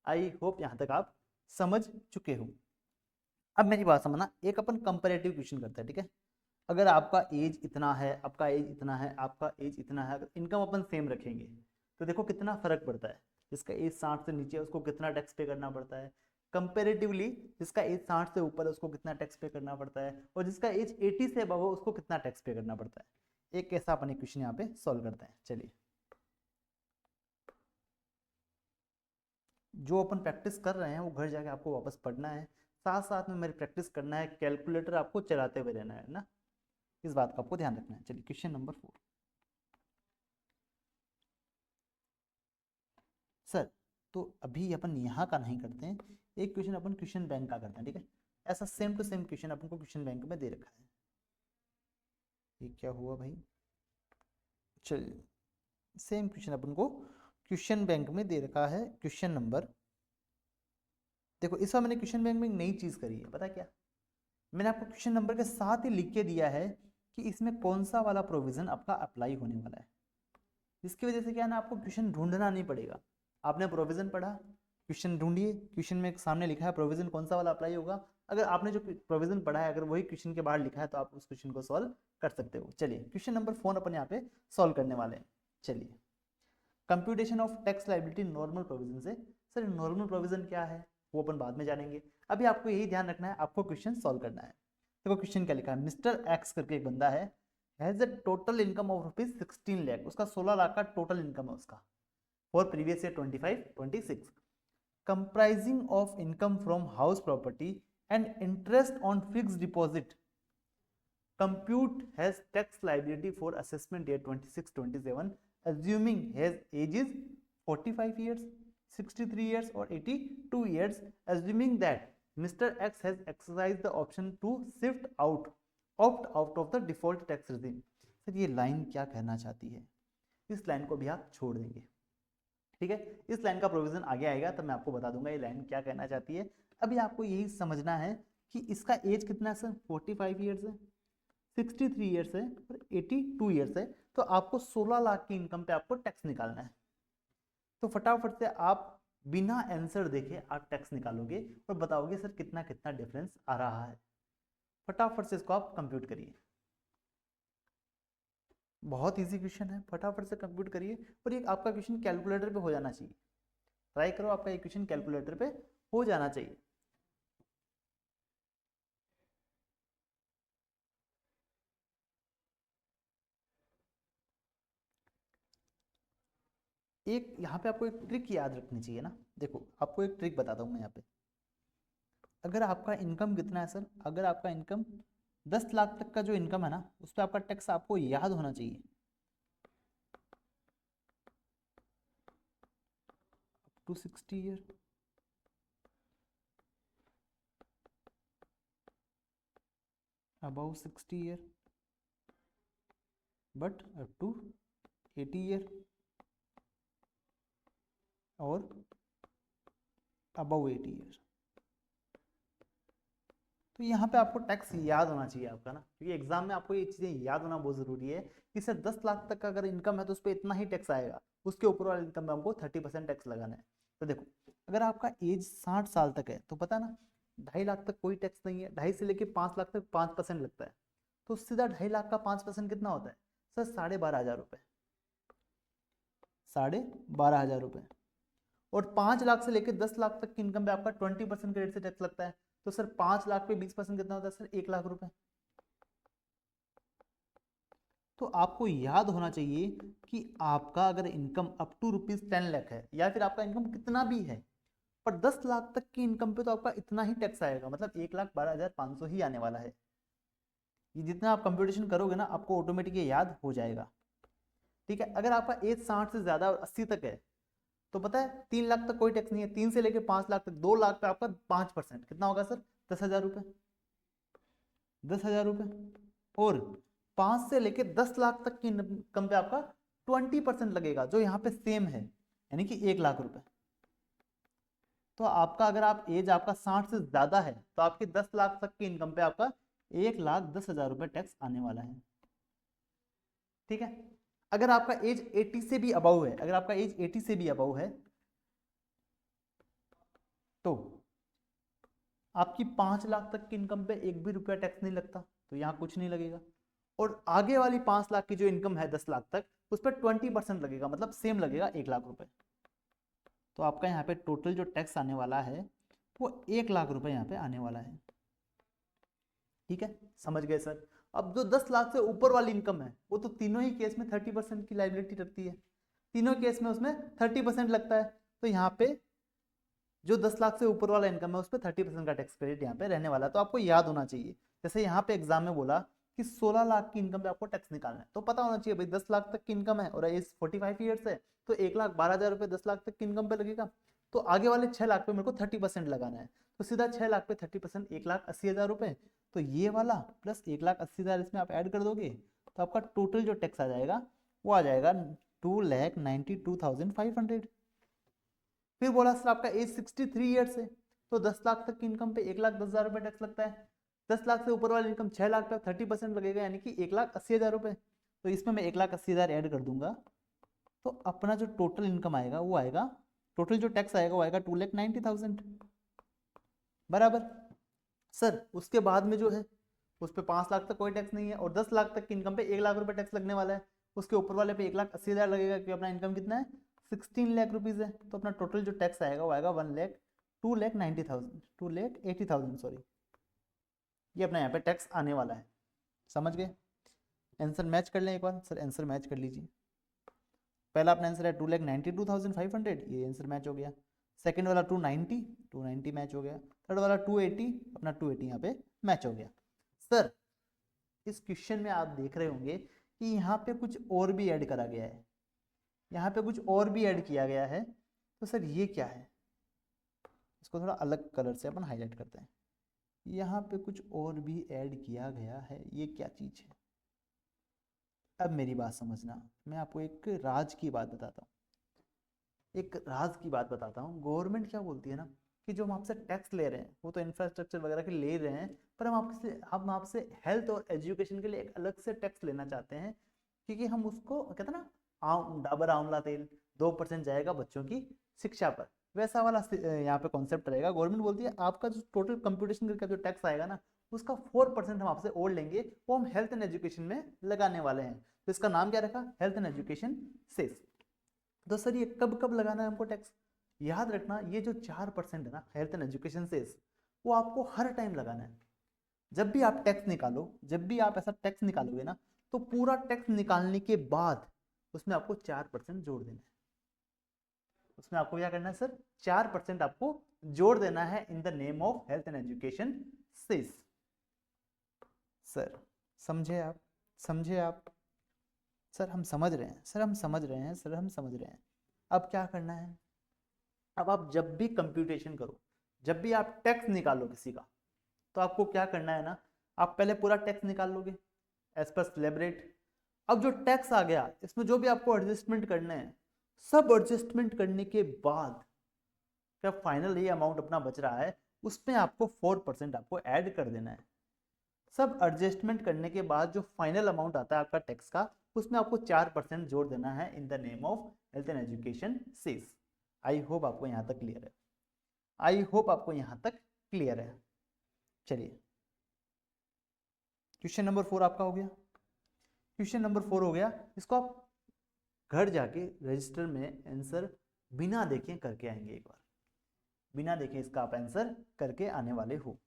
आई होप यहाँ तक आप समझ चुके हो। अब मेरी बात समझना, एक अपन कंपैरेटिव क्वेश्चन करते हैं, ठीक है। अगर आपका एज इतना है, आपका एज इतना है, आपका एज इतना है, अगर इनकम अपन सेम रखेंगे तो देखो कितना फर्क पड़ता है। जिसका एज 60 से नीचे है उसको कितना टैक्स पे करना पड़ता है, कंपेरेटिवली जिसका एज 60 से ऊपर है उसको कितना टैक्स पे करना पड़ता है, और जिसका एज 80 से अबव है उसको कितना टैक्स पे करना पड़ता है। एक ऐसा अपन क्वेश्चन यहाँ पे सॉल्व करते हैं। चलिए, जो अपन प्रैक्टिस कर रहे हैं वो घर जाके आपको वापस पढ़ना है, साथ साथ में मेरी प्रैक्टिस करना है, कैलकुलेटर आपको चलाते हुए रहना है ना, इस बात का आपको ध्यान रखना है। चलिए, क्वेश्चन नंबर 4। सर, तो अभी अपन यहाँ का नहीं करते हैं, एक क्वेश्चन अपन क्वेश्चन बैंक का करते हैं, ठीक है। ऐसा सेम टू सेम क्वेश्चन अपन को क्वेश्चन बैंक में दे रखा है। ये क्या हुआ भाई? चलिए, सेम क्वेश्चन अपन को क्वेश्चन बैंक में दे रखा है। क्वेश्चन नंबर, देखो इस बार मैंने क्वेश्चन बैंक में एक नई चीज करी है, पता क्या? मैंने आपको क्वेश्चन नंबर के साथ ही लिख के दिया है कि इसमें कौन सा वाला प्रोविजन आपका अप्लाई होने वाला है, जिसकी वजह से क्या है ना, आपको क्वेश्चन ढूंढना नहीं पड़ेगा। आपने प्रोविजन पढ़ा, क्वेश्चन ढूंढिए, क्वेश्चन में सामने लिखा है प्रोविजन कौन सा वाला अप्लाई होगा। अगर आपने जो प्रोविजन पढ़ा है अगर वही क्वेश्चन के बाहर लिखा है तो आप उस क्वेश्चन को सॉल्व कर सकते हो। चलिए, क्वेश्चन नंबर 4 अपन यहाँ पे सॉल्व करने वाले हैं। चलिए, computation of tax liability normal provision से। सर, नॉर्मल प्रोविजन क्या है वो अपन बाद में जानेंगे, अभी आपको यही ध्यान रखना है, आपको क्वेश्चन सॉल्व करना है। देखो क्वेश्चन क्या लिखा है, मिस्टर एक्स करके एक बंदा है, has a total income of rupees 16 lakh, उसका 16 लाख का टोटल इनकम है उसका, for previous year 25-26, comprising of income from house property and interest on fix deposit. Compute has tax liability for assessment year 26-27 assuming his age is 45 years, 63 years or 82 years, assuming that Mr. X has exercised the option to opt out of the default tax regime। Sir, ये line क्या कहना चाहती है? इस line को भी आप छोड़ देंगे, ठीक है। इस लाइन का प्रोविजन आगे आएगा तब मैं आपको बता दूंगा ये लाइन क्या कहना चाहती है। अभी आपको यही समझना है कि इसका एज कितना है सर, 45 ईयर्स है, 63 ईयर्स है और 82 ईयर्स है, तो आपको 16 लाख की इनकम पे आपको टैक्स निकालना है। तो फटाफट से आप बिना आंसर देखे आप टैक्स निकालोगे और बताओगे सर कितना कितना डिफरेंस आ रहा है। फटाफट से इसको आप कंप्यूट करिए, बहुत इजी क्वेश्चन है, फटाफट से कंप्यूट करिए। और ये आपका क्वेश्चन कैलकुलेटर पे हो जाना चाहिए, ट्राई करो आपका ये क्वेश्चन कैलकुलेटर पे हो जाना चाहिए। एक यहाँ पे आपको एक ट्रिक याद रखनी चाहिए ना, देखो आपको एक ट्रिक बताता हूँ मैं यहाँ पे। अगर आपका इनकम कितना है सर, अगर आपका इनकम 10 लाख तक का जो इनकम है ना उस पर आपका टैक्स आपको याद होना चाहिए, to 60 year, above 60 year, but up to 80 year और अबाउ 80 ईयर। तो यहाँ पे आपको टैक्स याद होना चाहिए आपका ना, क्योंकि एग्जाम में आपको ये चीज़ें याद होना बहुत ज़रूरी है कि सर 10 लाख तक का अगर इनकम है तो उस पर इतना ही टैक्स आएगा, उसके ऊपर वाले इनकम में हमको 30% टैक्स लगाना है। तो देखो अगर आपका एज 60 साल तक है तो पता ना 2.5 लाख तक कोई टैक्स नहीं है, 2.5 से लेके 5 लाख तक 5% लगता है, तो सीधा 2.5 लाख का 5% कितना होता है सर, 12,500 रुपये, 12,500 रुपये। और 5 लाख से लेकर 10 लाख तक की इनकम पे आपका 20% के रेट से टैक्स लगता है, तो सर 5 लाख पे 20% कितना होता है सर, 1 लाख रुपए। तो आपको याद होना चाहिए कि आपका अगर इनकम अप टू ₹10 लाख है या फिर आपका इनकम कितना भी है, पर 10 लाख तक की इनकम पे तो आपका इतना ही टैक्स आएगा, मतलब 1,12,500 ही आने वाला है। ये जितना आप कंप्यूटेशन करोगे ना आपको ऑटोमेटिक याद हो जाएगा, ठीक है। अगर आपका एज 60 से ज्यादा और 80 तक है तो पता है 3 लाख तक कोई टैक्स नहीं है, 3 से लेकर 5 लाख तक 2 लाख पे आपका 5% कितना होगा सर, 10,000 रुपये, 10,000 रुपये। और 5 से लेकर 10 लाख तक की इनकम पे आपका 20% लगेगा, जो यहाँ पे सेम है, यानी कि 1 लाख रुपए। तो आपका अगर आप एज आपका 60 से ज्यादा है तो आपकी 10 लाख तक की इनकम पे आपका 1,10,000 रुपये टैक्स आने वाला है, ठीक है। अगर आपका एज 80 से भी अबव है, अगर आपका एज 80 से भी अबव है तो आपकी 5 लाख तक की इनकम पे 1 भी रुपया टैक्स नहीं लगता, तो यहाँ कुछ नहीं लगेगा। और आगे वाली 5 लाख की जो इनकम है 10 लाख तक उस पर 20% लगेगा, मतलब सेम लगेगा 1 लाख रुपए। तो आपका यहाँ पे टोटल जो टैक्स आने वाला है वो 1 लाख रुपए यहाँ पे आने वाला है। ठीक है, समझ गए सर। अब जो 10 लाख से ऊपर वाली इनकम है वो तो तीनों ही केस में 30% की लाइबिलिटी रखती है, तीनों केस में उसमें 30% लगता है। तो यहाँ पे जो 10 लाख से ऊपर वाला इनकम है उस पर 30% का टैक्स क्रेडिट यहाँ पे रहने वाला है। तो आपको याद होना चाहिए, जैसे यहाँ पे एग्जाम में बोला कि 16 लाख की इनकम पे आपको टैक्स निकालना है, तो पता होना चाहिए भाई 10 लाख तक की इनकम है और एज 45 ईयर्स है, तो 1,12,000 रुपये 10 लाख तक की इनकम पे लगेगा। तो आगे वाले 6 लाख पे मेरे को 30% लगाना है, तो सीधा 6 लाख पे 30% 1,80,000 रुपये, तो ये वाला प्लस 1,80,000 इसमें आप ऐड कर दोगे तो आपका टोटल जो टैक्स आ जाएगा वो आ जाएगा 2,92,500। फिर बोला सर आपका एज 63 ईयर्स है, तो 10 लाख तक की इनकम पे 1,10,000 रुपये टैक्स लगता है, 10 लाख से ऊपर वाली इनकम 6 लाख तक 30% लगेगा, यानी कि 1,80,000 रुपये। तो इसमें मैं 1,80,000 ऐड कर दूंगा, तो अपना जो टोटल इनकम आएगा वो आएगा, टोटल जो टैक्स आएगा वो आएगा 2,90,000 बराबर। सर उसके बाद में जो है उस पर 5 लाख तक कोई टैक्स नहीं है, और 10 लाख तक की इनकम पे 1 लाख रुपये टैक्स लगने वाला है, उसके ऊपर वाले पे 1,80,000 लगेगा, क्योंकि अपना इनकम कितना है 16 लाख रुपीज़ है। तो अपना टोटल जो टैक्स आएगा वो आएगा 2,90,000 2,80,000 सॉरी, ये अपना यहाँ पे टैक्स आने वाला है। समझ गए? आंसर मैच कर लें एक बार, सर आंसर मैच कर लीजिए। पहला अपना आंसर है 2,92,500, ये आंसर मैच हो गया। सेकंड वाला 290 मैच हो गया। थर्ड वाला 280, अपना 280 यहाँ पे मैच हो गया। सर इस क्वेश्चन में आप देख रहे होंगे कि यहाँ पे कुछ और भी ऐड करा गया है, यहाँ पे कुछ और भी ऐड किया गया है। तो सर ये क्या है, इसको थोड़ा अलग कलर से अपन हाईलाइट करते हैं। यहाँ पे कुछ और भी ऐड किया गया है, ये क्या चीज़ है? अब मेरी बात समझना, मैं आपको एक राज की बात बताता हूँ, एक राज की बात बताता हूँ। गवर्नमेंट क्या बोलती है ना कि जो हम आपसे टैक्स ले रहे हैं वो तो इंफ्रास्ट्रक्चर वगैरह के ले रहे हैं, पर हम आपसे हेल्थ और एजुकेशन के लिए एक अलग से टैक्स लेना चाहते हैं, क्योंकि हम उसको कहते हैं ना, डाबर आंवला तेल 2% जाएगा बच्चों की शिक्षा पर, वैसा वाला यहाँ पे कॉन्सेप्ट रहेगा। गवर्नमेंट बोलती है आपका जो टोटल कंप्यूटेशन करके जो टैक्स आएगा ना उसका 4% हम आपसे और लेंगे, वो हम हेल्थ एंड एजुकेशन में लगाने वाले हैं। तो इसका नाम क्या रखा? Health and education cess. तो सर ये कब कब लगाना है हमको टैक्स? याद रखना, ये जो 4% है ना हेल्थ एंड एजुकेशन सेस, वो आपको हर टाइम लगाना है। जब भी आप टैक्स निकालो, जब भी आप ऐसा टैक्स निकालोगे ना, तो पूरा टैक्स निकालने के बाद उसमें आपको 4% जोड़ देना है। उसमें आपको क्या करना है सर? 4% आपको जोड़ देना है in the name of health and education cess. Sir समझे आप? समझे आप? सर हम समझ रहे हैं, सर हम समझ रहे हैं, सर हम समझ रहे हैं। अब क्या करना है? अब आप जब भी कंप्यूटेशन करो, जब भी आप टैक्स निकालो किसी का, तो आपको क्या करना है ना, आप पहले पूरा टैक्स निकाल लोगे एज पर स्लैब रेट। अब जो टैक्स आ गया इसमें जो भी आपको एडजस्टमेंट करने हैं, सब एडजस्टमेंट करने के बाद क्या फाइनल ये अमाउंट अपना बच रहा है, उसमें आपको 4% आपको ऐड कर देना है। सब एडजस्टमेंट करने के बाद जो फाइनल अमाउंट आता है आपका टैक्स का, उसमें आपको 4% जोड़ देना है in the name of health and education cess. I hope आपको यहाँ तक क्लियर है, आई होप आपको यहाँ तक क्लियर है। चलिए क्वेश्चन नंबर 4 आपका हो गया, क्वेश्चन नंबर 4 हो गया। इसको आप घर जाके रजिस्टर में आंसर बिना देखे करके आएंगे, एक बार बिना देखे इसका आप आंसर करके आने वाले हो।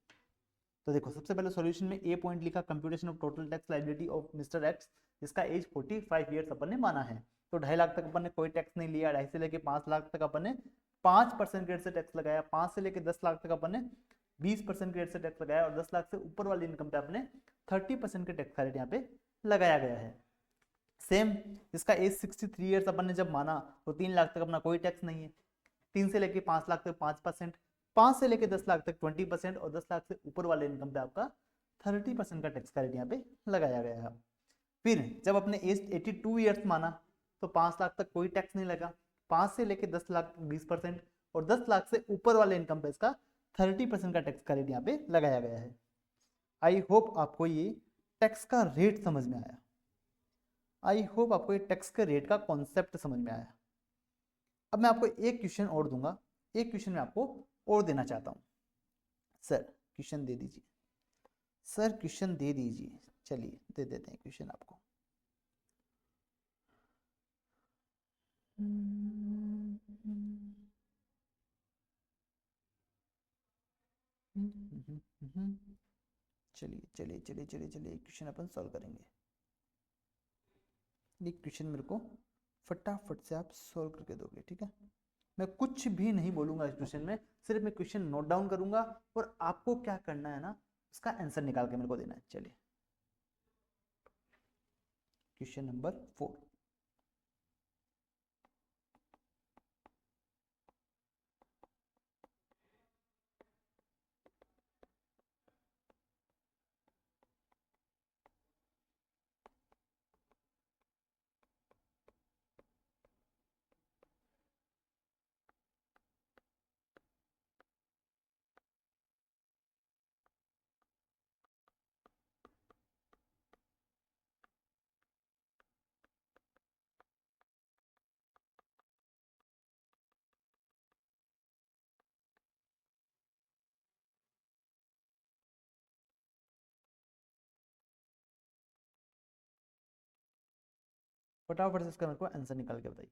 तो देखो सबसे पहले सॉल्यूशन में ए पॉइंट लिखा, computation of total tax liability of mister x, जिसका एज 45 ईयर्स अपन ने माना है। तो 2.5 लाख तक अपन ने कोई टैक्स नहीं लिया, 2.5 से लेके 5 लाख तक अपन ने 5% रेट से टैक्स लगाया, 5 से लेके 10 लाख तक अपन ने 20% रेट से टैक्स लगाया, और 10 लाख से ऊपर वाली इनकम पे आपने 30% के टैक्स का रेट यहाँ पे लगाया गया है। सेम इसका एज 63 ईयर्स अपन ने जब माना तो 3 लाख तक अपना कोई टैक्स नहीं है, 3 से लेके 5 लाख तक 5%, 5 से लेके 10 लाख तक 20%, और 10 लाख से ऊपर वाले इनकम पे आपका 30% का टैक्स का रेट यहाँ पे लगाया गया है। फिर जब अपने एज 82 ईयर्स माना तो 5 लाख तक कोई टैक्स नहीं लगा, 5 से लेके 10 लाख 20%, और 10 लाख से ऊपर वाले इनकम पे इसका 30% का टैक्स का रेट यहाँ पे लगाया गया है। आई होप आपको ये टैक्स का रेट समझ में आया, आई होप आपको ये टैक्स के रेट का कॉन्सेप्ट समझ में आया। अब मैं आपको एक क्वेश्चन और दूंगा, एक क्वेश्चन मैं आपको और देना चाहता हूं। सर क्वेश्चन दे दीजिए, सर क्वेश्चन दे दीजिए। चलिए दे देते हैं क्वेश्चन आपको। चलिए चलिए चलिए चलिए चलिए क्वेश्चन अपन सॉल्व करेंगे। ये क्वेश्चन मेरे को फटाफट से आप सॉल्व करके दोगे, ठीक है। मैं कुछ भी नहीं बोलूंगा इस क्वेश्चन में, सिर्फ मैं क्वेश्चन नोट डाउन करूंगा और आपको क्या करना है ना, उसका आंसर निकाल के मेरे को देना है। चलिए क्वेश्चन नंबर 4। फटाफट से इसका मेरे को आंसर निकाल के बताइए,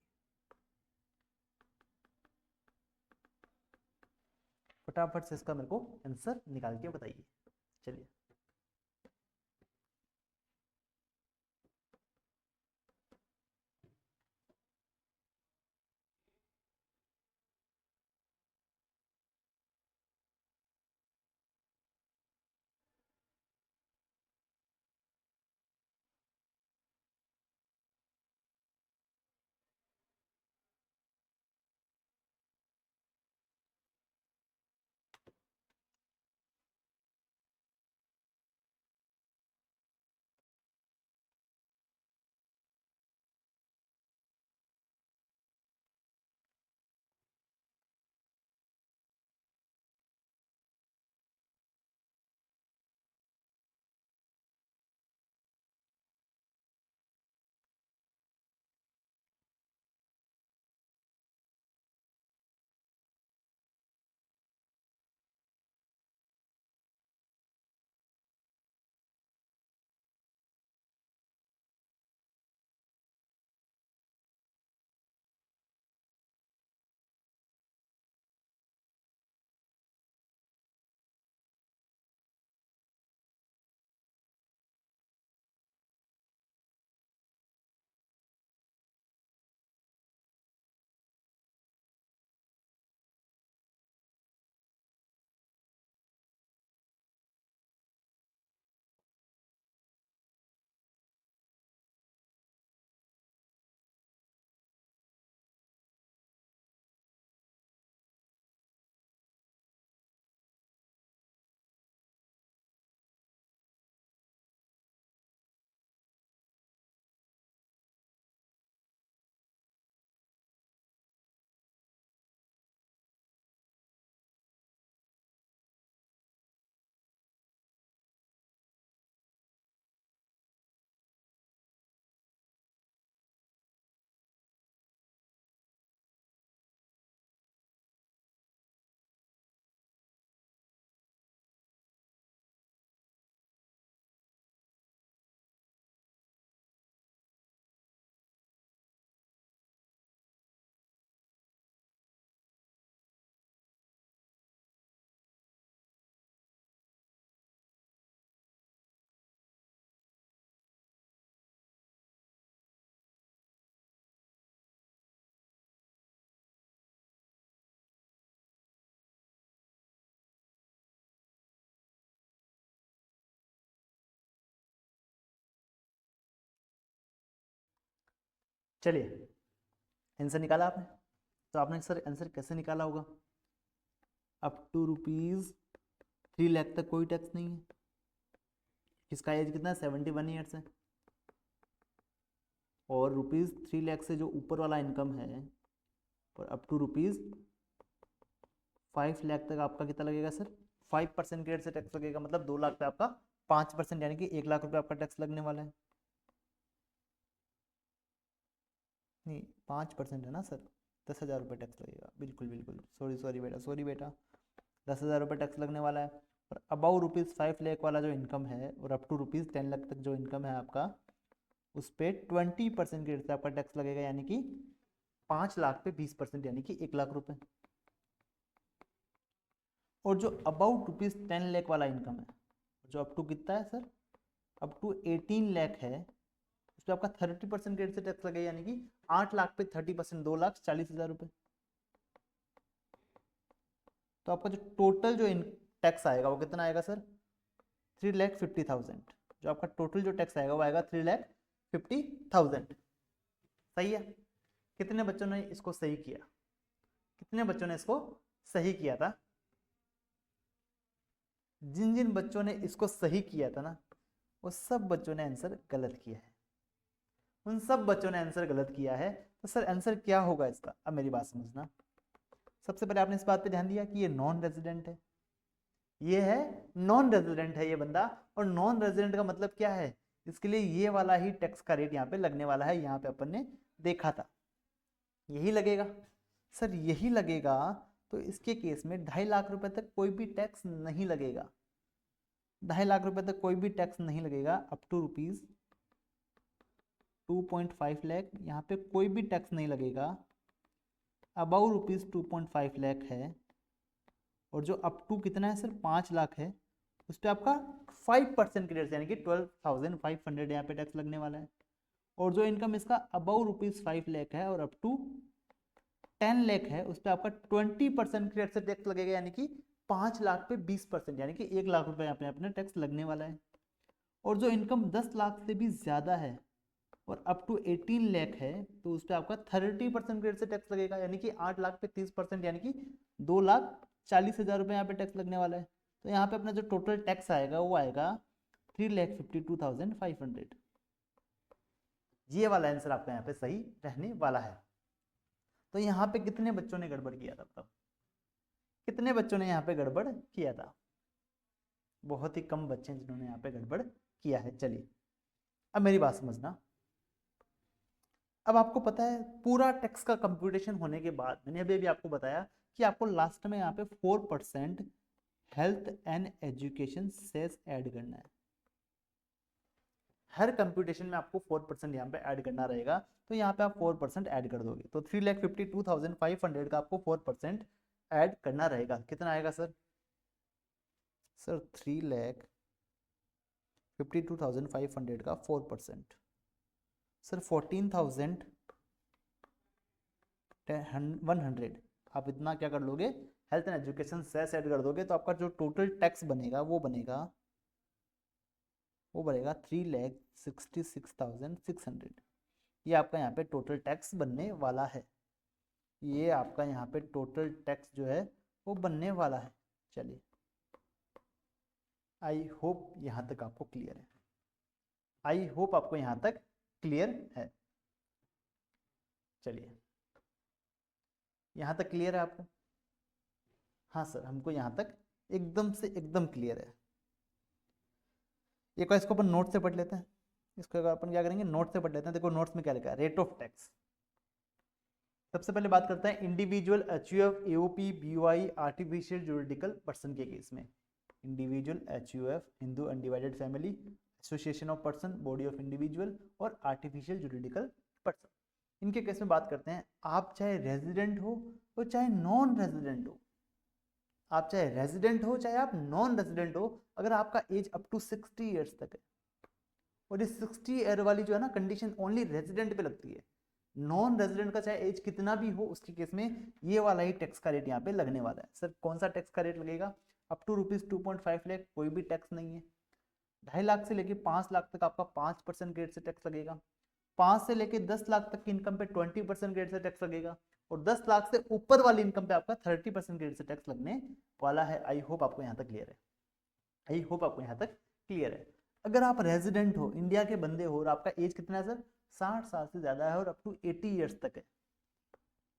फटाफट से इसका मेरे को आंसर निकाल के बताइए। चलिए चलिए आंसर निकाला आपने, तो आपने सर आंसर कैसे निकाला होगा? अप टू ₹3 लाख तक कोई टैक्स नहीं है। इसका एज कितना है? 71 ईयर्स है। और ₹3 लाख से जो ऊपर वाला इनकम है, और अप टू ₹5 लाख तक आपका कितना लगेगा सर? 5% के रेट से टैक्स लगेगा, मतलब 2 लाख पे आपका 5%, यानी कि 1 लाख रुपए आपका टैक्स लगने वाला है। नहीं, 5% है ना सर, 10,000 रुपये टैक्स लगेगा। बिल्कुल बिल्कुल, सॉरी सॉरी बेटा, सॉरी बेटा, 10,000 रुपये टैक्स लगने वाला है। और अबाउ ₹5 लाख वाला जो इनकम है, और अप टू ₹10 लाख तक जो इनकम है आपका, उस पर 20% के रेट से आपका टैक्स लगेगा, यानी कि 5 लाख पे 20%, यानी कि 1 लाख रुपए। और जो अबाउट ₹10 लाख वाला इनकम है, जो अप टू कितना है सर, अप टू 18 लाख है, उस पर आपका 30% रेट से टैक्स लगेगा, यानी कि 8 लाख पे 30%, 2,40,000 रुपए। तो आपका जो टोटल जो टैक्स आएगा वो कितना आएगा सर, 3,50,000। जो आपका टोटल जो टैक्स आएगा वो आएगा 3,50,000। सही है। कितने बच्चों ने इसको सही किया, कितने बच्चों ने इसको सही किया था? जिन जिन बच्चों ने इसको सही किया था ना, वो सब बच्चों ने आंसर गलत किया है। उन सब बच्चों ने आंसर गलत किया है। तो सर आंसर क्या होगा इसका? अब मेरी बात समझना। सबसे पहले आपने इस बात पे ध्यान दिया कि ये नॉन रेजिडेंट है, ये है नॉन रेजिडेंट है ये बंदा। और नॉन रेजिडेंट का मतलब क्या है? इसके लिए ये वाला ही टैक्स का रेट यहाँ पे लगने वाला है। यहाँ पे अपन ने देखा था यही लगेगा। सर यही लगेगा, तो इसके केस में 2.5 लाख रुपए तक कोई भी टैक्स नहीं लगेगा। 2.5 लाख रुपए तक कोई भी टैक्स नहीं लगेगा। अप टू ₹2.5 लाख यहाँ पे कोई भी टैक्स नहीं लगेगा। अबाउ ₹2.5 लाख है, और जो अप टू कितना है सर, 5 लाख है, उस पर आपका 5% की रेट से, यानी कि 12,500 यहाँ पे टैक्स लगने वाला है। और जो इनकम इसका अबाउ ₹5 लाख है और अप टू 10 लाख है, उस पर आपका 20% की रेट से टैक्स लगेगा, यानी कि 5 लाख पे 20%, यानी कि 1 लाख रुपए यहाँ पे अपने टैक्स लगने वाला है। और जो इनकम 10 लाख से भी ज्यादा है और अप टू 18 लाख है, तो उस पर आपका 30% रेट से टैक्स लगेगा, यानी कि 8 लाख पे 30%, यानी कि 2,40,000 रुपये यहाँ पे टैक्स लगने वाला है। तो यहाँ पे अपना जो टोटल टैक्स आएगा वो आएगा 3,52,500। ये वाला आंसर आपका यहाँ पे सही रहने वाला है। तो यहाँ पे कितने बच्चों ने गड़बड़ किया था? मतलब कितने बच्चों ने यहाँ पे गड़बड़ किया था? बहुत ही कम बच्चे जिन्होंने यहाँ पे गड़बड़ किया है। चलिए अब मेरी बात समझना। अब आपको पता है पूरा टैक्स का कंप्यूटेशन होने के बाद, मैंने अभी आपको बताया कि आपको लास्ट में यहाँ पे 4% health and education cess add करना है। हर कंप्यूटेशन में आपको 4% यहाँ पे ऐड करना रहेगा। तो यहाँ पे आप 4% ऐड कर दोगे, तो 3,52,500 का आपको 4% ऐड करना रहेगा। कितना आएगा सर? सर 3,52,500 का 4%, सर 14,100। आप इतना क्या कर लोगे, health and education cess add कर दोगे, तो आपका जो टोटल टैक्स बनेगा वो बनेगा 3,66,600। ये आपका यहाँ पे टोटल टैक्स बनने वाला है। ये आपका यहाँ पे टोटल टैक्स जो है वो बनने वाला है। चलिए आई होप यहाँ तक आपको क्लियर है। आई होप आपको यहाँ तक क्लियर है। चलिए यहाँ तक क्लियर है आपको? हाँ सर हमको यहाँ तक एकदम से एकदम क्लियर है। एक बार इसको अपन नोट से पढ़ लेते हैं। इसको एक बार अपन क्या करेंगे, नोट से पढ़ लेते हैं। देखो नोट्स में क्या लिखा है, रेट ऑफ टैक्स। सबसे पहले बात करते हैं individual, HUF, AOP, BOI, artificial juridical person के केस में। Individual, HUF, Hindu undivided family, association of person, body of individual और आर्टिफिशियल जुरिडिकल पर्सन। इनके केस में बात करते हैं। आप चाहे रेजिडेंट हो और चाहे नॉन रेजिडेंट हो, आप चाहे रेजिडेंट हो चाहे आप नॉन रेजिडेंट हो, अगर आपका एज अप टू 60 ईयर्स तक है, और ये 60 ईयर वाली जो है ना कंडीशन ओनली रेजिडेंट पे लगती है। नॉन रेजिडेंट का चाहे एज कितना भी हो, उसके केस में ये वाला ही टैक्स का रेट यहाँ पे लगने वाला है। सर कौन सा टैक्स का रेट लगेगा? अप टू ₹2.5 लाख कोई भी टैक्स नहीं है। 2.5 लाख से लेके 5 लाख तक आपका 5% रेट से टैक्स लगेगा। 5 से लेके 10 लाख तक की इनकम पे 20% रेट से टैक्स लगेगा। और 10 लाख से ऊपर वाली इनकम पे आपका 30% रेट से टैक्स लगने वाला है। आई होप आपको यहाँ तक क्लियर है। आई होप आपको यहाँ तक क्लियर है। अगर आप रेजिडेंट हो, इंडिया के बंदे हो, और आपका एज कितना है सर? 60 साल से ज्यादा है और अप टू 80 ईयर्स तक है।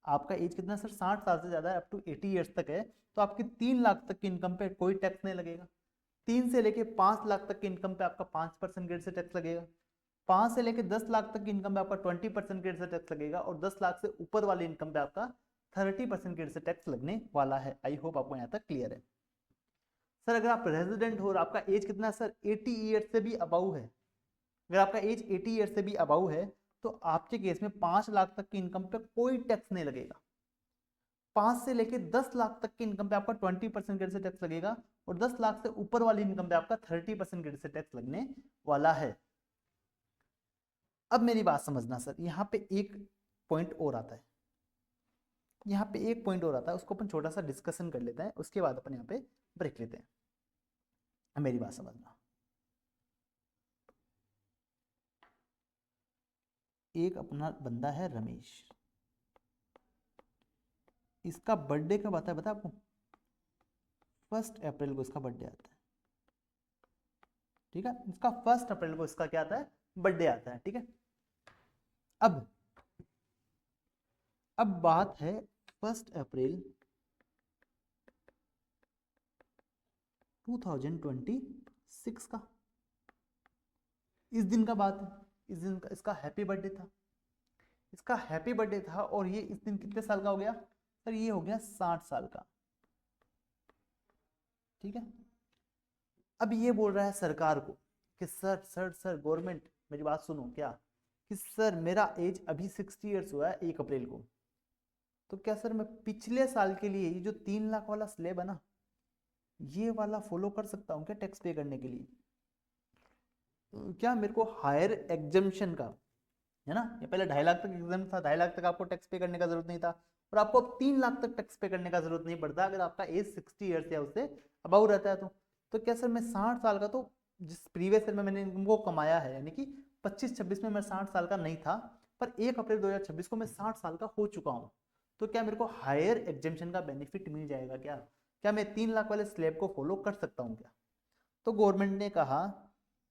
आपका एज कितना सर? 60 साल से ज्यादा है, अप टू 80 ईयर्स तक है, तो आपकी 3 लाख तक की इनकम पे कोई टैक्स नहीं लगेगा। 3 से लेके 5 लाख तक की इनकम पे आपका 5% रेट से टैक्स लगेगा। 5 से लेके 10 लाख तक की इनकम पे आपका 20% रेट से टैक्स लगेगा। और 10 लाख से ऊपर वाली इनकम पे आपका 30% रेट से टैक्स लगने वाला है। आई होप आपको यहाँ तक क्लियर है। सर अगर आप रेजिडेंट हो और आपका एज कितना है सर? 80 ईयर्स से भी अबाउ है। अगर आपका एज 80 ईयर्स से भी अबाउ है, तो आपके केस में 5 लाख तक की इनकम पे कोई टैक्स नहीं लगेगा। 5 से लेके 10 लाख तक की इनकम पे आपका 20% ग्रेड से टैक्स लगेगा और 10 लाख से ऊपर वाली इनकम पे आपका 30% ग्रेड से टैक्स लगने वाला है। अब मेरी बात समझना सर, यहाँ पे एक पॉइंट और आता है, यहाँ पे एक पॉइंट और आता है, उसको अपन छोटा सा डिस्कशन कर लेते हैं, उसके बाद अपन यहाँ पे ब्रेक लेते हैं। अब मेरी बात समझना, एक अपना बंदा है रमेश, इसका बर्थडे कब आता है बता आपको? 1 अप्रैल को इसका बर्थडे आता है, ठीक है, इसका 1 अप्रैल को इसका क्या आता है? बर्थडे आता है, ठीक है। अब बात है 1 अप्रैल 2026 का, इस दिन का बात है, इस दिन का इसका हैप्पी बर्थडे था, इसका हैप्पी बर्थडे था और ये इस दिन कितने साल का हो गया सर? ये हो गया 60 साल का, ठीक है। अब ये बोल रहा है सरकार को कि सर सर सर गवर्नमेंट मेरी बात सुनो, क्या कि सर मेरा एज अभी 60 ईयर्स हुआ है 1 अप्रैल को, तो क्या सर मैं पिछले साल के लिए ये जो 3 लाख वाला स्लैब है ना, ये वाला फॉलो कर सकता हूँ क्या टैक्स पे करने के लिए? क्या मेरे को हायर एग्जम्पशन का, है ना, ये पहले 2.5 लाख तक एग्जाम था, 2.5 लाख तक आपको टैक्स पे करने का जरूरत नहीं था, और आपको अब 3 लाख तक टैक्स पे करने का जरूरत नहीं पड़ता अगर आपका एज 60 ईयर्स या उससे अबाउ रहता है तो क्या सर मैं 60 साल का, तो जिस प्रीवियस ईयर में मैंने इनको कमाया है, यानी कि 25-26 में मैं 60 साल का नहीं था, पर 1 अप्रैल 2026 को मैं 60 साल का हो चुका हूँ, तो क्या मेरे को हायर एग्जेम्पशन का बेनिफिट मिल जाएगा क्या? क्या मैं 3 लाख वाले स्लैब को फॉलो कर सकता हूँ क्या? तो गवर्नमेंट ने कहा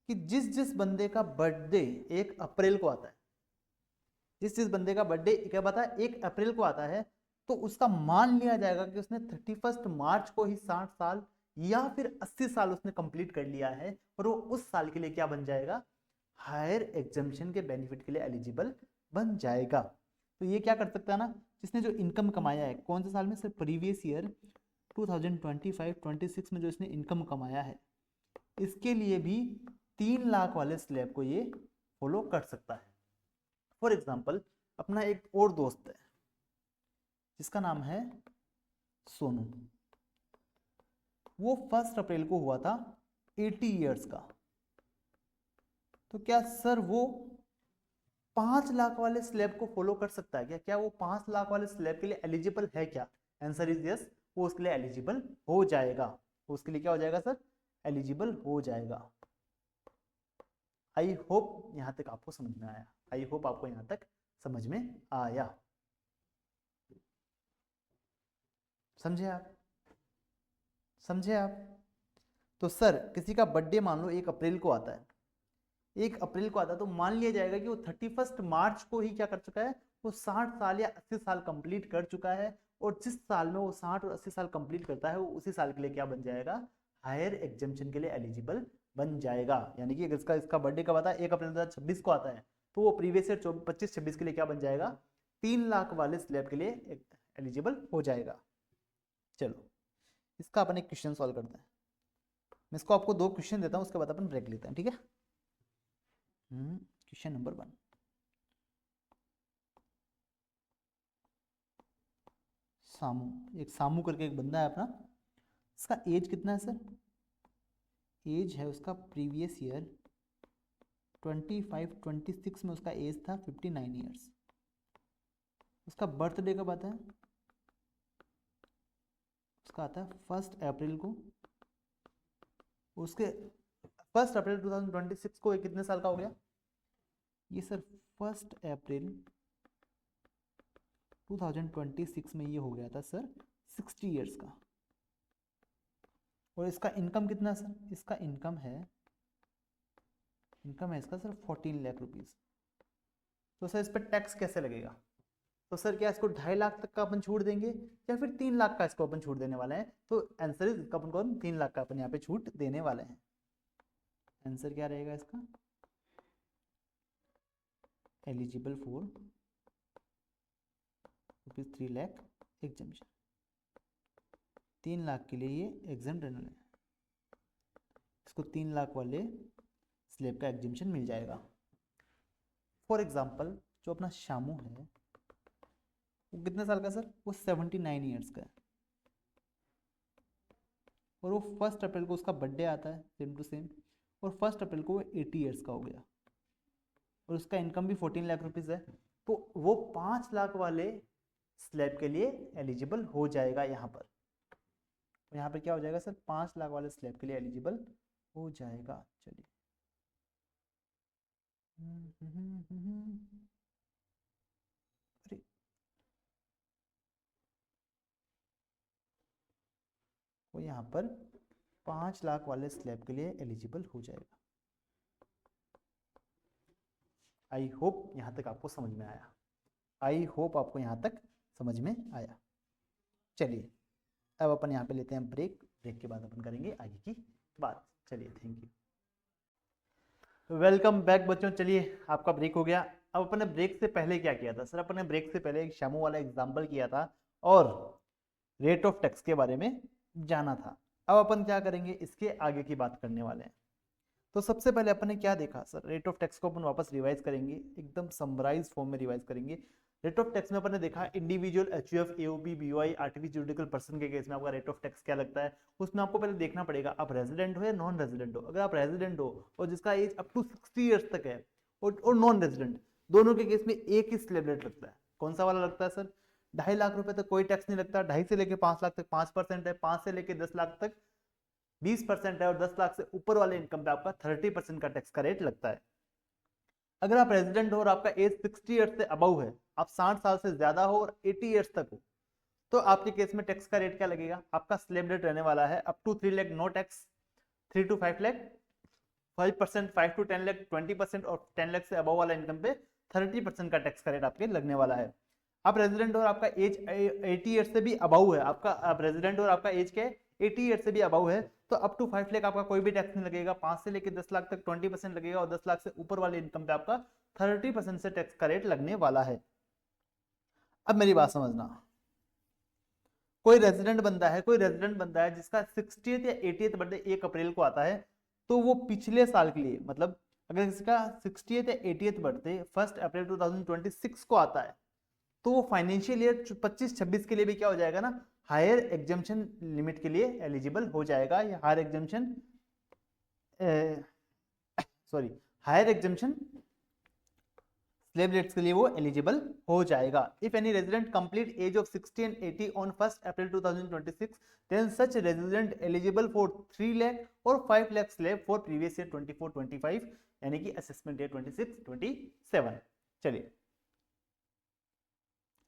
कि जिस जिस बंदे का बर्थडे 1 अप्रैल को आता है, जिस जिस बंदे का बर्थडे क्या बता 1 अप्रैल को आता है, तो उसका मान लिया जाएगा कि उसने 31 मार्च को ही 60 साल या फिर 80 साल उसने कंप्लीट कर लिया है, और वो उस साल के लिए क्या बन जाएगा? हायर एग्जाम्पशन के बेनिफिट के लिए एलिजिबल बन जाएगा। तो ये क्या कर सकता है ना, जिसने जो इनकम कमाया है कौन से साल में सर? प्रीवियस ईयर 2025-26 में जो इसने इनकम कमाया है, इसके लिए भी 3 लाख वाले स्लैब को ये फॉलो कर सकता है। फॉर एग्जाम्पल अपना एक और दोस्त है जिसका नाम है सोनू, वो 1 अप्रैल को हुआ था 80 ईयर्स का, तो क्या सर वो 5 लाख वाले स्लैब को फॉलो कर सकता है क्या? क्या वो 5 लाख वाले स्लैब के लिए एलिजिबल है क्या? आंसर इज यस, वो उसके लिए एलिजिबल हो जाएगा, वो उसके लिए क्या हो जाएगा सर? एलिजिबल हो जाएगा। आई होप यहां तक आपको समझ में आया, आई होप आपको यहां तक समझ में आया, समझे आप? समझे आप? तो सर किसी का बर्थडे मान लो 1 अप्रैल को आता है, 1 अप्रैल को आता है, तो मान लिया जाएगा कि वो 31 मार्च को ही क्या कर चुका है? वो 60 साल या 80 साल कंप्लीट कर चुका है, और जिस साल में वो 60 और 80 साल कंप्लीट करता है वो उसी साल के लिए क्या बन जाएगा? हायर एग्जाम्पशन के लिए एलिजिबल बन जाएगा। यानी कि अगर इसका इसका बर्थडे कब आता है? 1 अप्रैल 2026 को आता है, तो वो प्रीवियस ईयर 25-26 के लिए क्या बन जाएगा? 3 लाख वाले स्लैब के लिए एलिजिबल हो जाएगा। चलो इसका अपन एक क्वेश्चन सॉल्व करते हैं, मैं इसको आपको 2 क्वेश्चन देता हूँ, उसके बाद अपन ब्रेक लेते हैं, ठीक है। क्वेश्चन नंबर 1, सामू, एक सामू करके एक बंदा है अपना, इसका एज कितना है सर? एज है उसका प्रीवियस ईयर 25-26 में उसका एज था 59 ईयर्स। उसका बर्थडे कब आता है? उसका आता है 1 अप्रैल को, उसके 1 अप्रैल 2026 को कितने साल का हो गया? ये सर 1 अप्रैल 2026 में ये हो गया था सर 60 ईयर्स का। और इसका इनकम कितना है सर? इसका इनकम है इसका सर 14 लाख रुपीज। तो सर इस पर टैक्स कैसे लगेगा? तो सर क्या इसको 2.5 लाख तक का अपन छूट देंगे या फिर 3 लाख का इसको अपन छूट देने वाले हैं? तो आंसर इज इसका अपन को 3 लाख का अपन यहाँ पे छूट देने वाले हैं। आंसर क्या रहेगा इसका? Eligible for ₹3 lakh exemption, 3 lakh के लिए ये एग्जाम रहने वाला है, इसको 3 लाख वाले स्लैब का एग्जम्पशन मिल जाएगा। फॉर एग्जाम्पल जो अपना शामू है, वो कितने साल का सर? वो 79 ईयर्स का है, और वो 1 अप्रैल को उसका बर्थडे आता है सेम टू सेम, और 1 अप्रैल को वो 80 ईयर्स का हो गया, और उसका इनकम भी 14 लाख रुपीज़ है, तो वो 5 लाख वाले स्लैब के लिए एलिजिबल हो जाएगा यहाँ पर। तो यहाँ पे क्या हो जाएगा सर? 5 लाख वाले स्लैब के लिए एलिजिबल हो जाएगा। चलिए अरे वो यहाँ पर 5 लाख वाले स्लैब के लिए एलिजिबल हो जाएगा। आई होप यहाँ तक आपको समझ में आया, आई होप आपको यहाँ तक समझ में आया। चलिए अब अपन यहाँ पे लेते हैं ब्रेक, ब्रेक के बाद अपन करेंगे आगे की बात। चलिए थैंक यू, वेलकम बैक बच्चों। चलिए आपका ब्रेक हो गया। अब अपन ने ब्रेक से पहले क्या किया था सर? अपन ने ब्रेक से पहले एक शामू वाला एग्जाम्पल किया था और रेट ऑफ टैक्स के बारे में जाना था। अब अपन क्या करेंगे, इसके आगे की बात करने वाले हैं। तो सबसे पहले अपन ने क्या देखा सर? रेट ऑफ टैक्स को अपन वापस रिवाइज करेंगे, एकदम समराइज फॉर्म में रिवाइज करेंगे। रेट ऑफ टैक्स में अपन ने देखा individual, HUF, AOP, BOI, artificial juridical person के केस में आपका रेट ऑफ टैक्स क्या लगता है। उसमें आपको पहले देखना पड़ेगा आप रेजिडेंट हो या नॉन रेजिडेंट हो। अगर आप रेजिडेंट हो और जिसका एज अप टू 60 ईयर्स तक है और नॉन रेजिडेंट, दोनों के केस में एक ही स्लैब रेट लगता है। कौन सा वाला लगता है सर? 2.5 लाख रुपए तक कोई टैक्स नहीं लगता, 2.5 से लेके 5 लाख तक 5% है, 5 से लेके 10 लाख तक 20% है, और 10 लाख से ऊपर वाले इनकम पे आपका 30% का टैक्स का रेट लगता है। अगर आप रेजिडेंट हो और आपका एज 60 ईयर्स से अबव है, आप 60 साल से ज्यादा हो और 80 ईयर्स तक हो, तो आपके केस में टैक्स का रेट क्या लगेगा? आपका स्लैब रेट रहने वाला है up to 3 lakh no tax, 3 to 5 lakh 5%, 5 to 10 lakh 20%, और 10 लाख से अबव वाला इनकम पे 30% का टैक्स का रेट आपके लगने वाला है। आप रेजिडेंट और आपका एज 80 ईयर्स से भी अबव है, आपका आप रेजिडेंट और आपका एज के 80 ईयर्स से भी अबव है, तो अप टू 5 लाख आपका कोई भी टैक्स नहीं लगेगा। 5 से लेकर 10 लाख तक 20% लगेगा, और 10 लाख से ऊपर वाले इनकम पे आपका 30% से टैक्स का रेट लगने वाला है। अब मेरी बात समझना, कोई रेजिडेंट बंदा है जिसका 60th या 80th बर्थडे 1 अप्रैल को आता है, तो वो पिछले साल के लिए, मतलब अगर किसी का 60th या 80th बर्थडे 1 अप्रैल 2026 को आता है, तो वो फाइनेंशियल ईयर 25-26 के लिए भी क्या हो जाएगा ना, हायर एग्जम्पशन लिमिट के लिए एलिजिबल हो जाएगा, या higher exemption higher exemption slab rates के लिए वो एलिजिबल हो जाएगा। If any resident complete age of 60 and 80 on 1 April 2026, then such resident eligible for 3 lakh और 5 lakh slab for previous year 24-25, यानी कि असेसमेंट ईयर 26-27। चलिए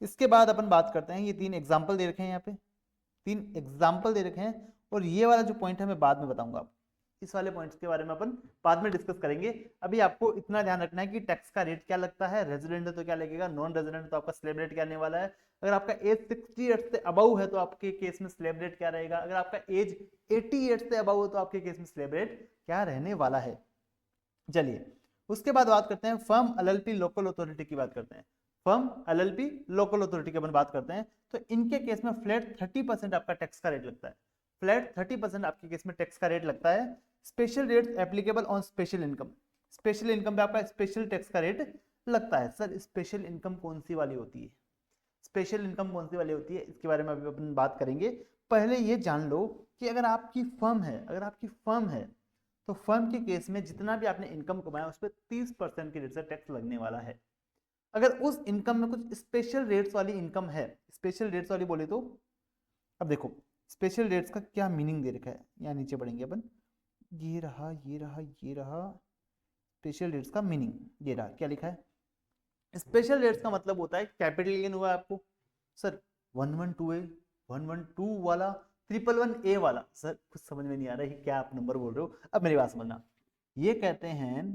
इसके बाद अपन बात करते हैं, ये 3 एग्जाम्पल दे रखे हैं, यहाँ पे 3 एग्जाम्पल दे रखे हैं, और ये वाला जो पॉइंट है मैं बाद में बताऊंगा आपको। इस वाले पॉइंट्स के बारे में अपन बाद में डिस्कस करेंगे। अभी आपको इतना ध्यान रखना है कि टैक्स का रेट क्या लगता है, रेजिडेंट है तो क्या लगेगा, नॉन रेजिडेंट तो आपका स्लैब रेट क्या आने वाला है। अगर आपका एज 60 ईयर्स से अबव है तो आपके केस में स्लैब रेट क्या रहेगा, अगर आपका एज 80 ईयर्स से अबव है तो आपके केस में स्लैब रेट क्या रहने वाला है। चलिए उसके बाद बात करते हैं फर्म, एलएलपी, लोकल अथॉरिटी की बात करते हैं। फर्म, एलएलपी, लोकल अथॉरिटी की अपन बात करते हैं, तो इनके केस में फ्लैट 30% आपका टैक्स का रेट लगता है। फ्लैट 30% आपके केस में टैक्स का रेट लगता है। Special rates applicable on special income, special income पे आपका स्पेशल टैक्स का रेट लगता है। सर स्पेशल इनकम कौन सी वाली होती है, स्पेशल इनकम कौन सी वाली होती है, इसके बारे में अभी अपन बात करेंगे। पहले ये जान लो कि अगर आपकी फर्म है तो फर्म के केस में जितना भी आपने इनकम कमाया उस पर 30% के रेट से टैक्स लगने वाला है। अगर उस इनकम में कुछ स्पेशल रेट्स वाली इनकम है, स्पेशल रेट्स वाली बोले तो, अब देखो स्पेशल रेट्स का क्या मीनिंग दे रखा है, यहाँ नीचे पढ़ेंगे अपन, ये रहा स्पेशल रेट्स का मीनिंग, ये रहा क्या लिखा है। स्पेशल रेट्स का मतलब होता है कैपिटल गेन हुआ आपको सर 112A, 112 वाला, 111A वाला, सर कुछ समझ में नहीं आ रहा है क्या आप नंबर बोल रहे हो। अब मेरी बात समझना, ये कहते हैं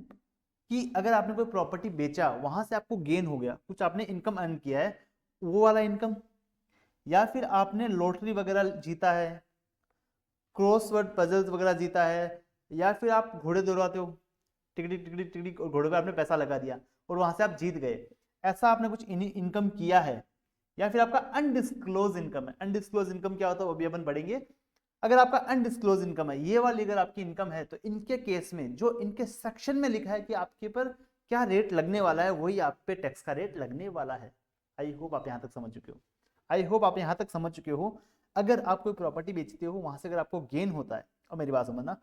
कि अगर आपने कोई प्रॉपर्टी बेचा, वहां से आपको गेन हो गया, कुछ आपने इनकम अर्न किया है, वो वाला इनकम, या फिर आपने लॉटरी वगैरह जीता है, क्रॉसवर्ड पजल्स वगैरह जीता है, या फिर आप घोड़े दौड़ाते हो, टिकटिक टिकटिक टिकटिक और घोड़े पे आपने पैसा लगा दिया और वहां से आप जीत गए, ऐसा आपने कुछ इनकम किया है, या फिर आपका अनडिस्क्लोज इनकम है। अनडिस्क्लोज इनकम क्या होता है वो भी अपन पढ़ेंगे। अगर आपका अनडिस्क्लोज इनकम है, ये वाली अगर आपकी इनकम है, तो इनके केस में जो इनके सेक्शन में लिखा है कि आपके पर क्या रेट लगने वाला है, वही आप पे टैक्स का रेट लगने वाला है। आई होप आप यहाँ तक समझ चुके हो, आई होप आप यहाँ तक समझ चुके हो। अगर आप कोई प्रॉपर्टी बेचते हो, वहां से अगर आपको गेन होता है, और मेरी बात समझना,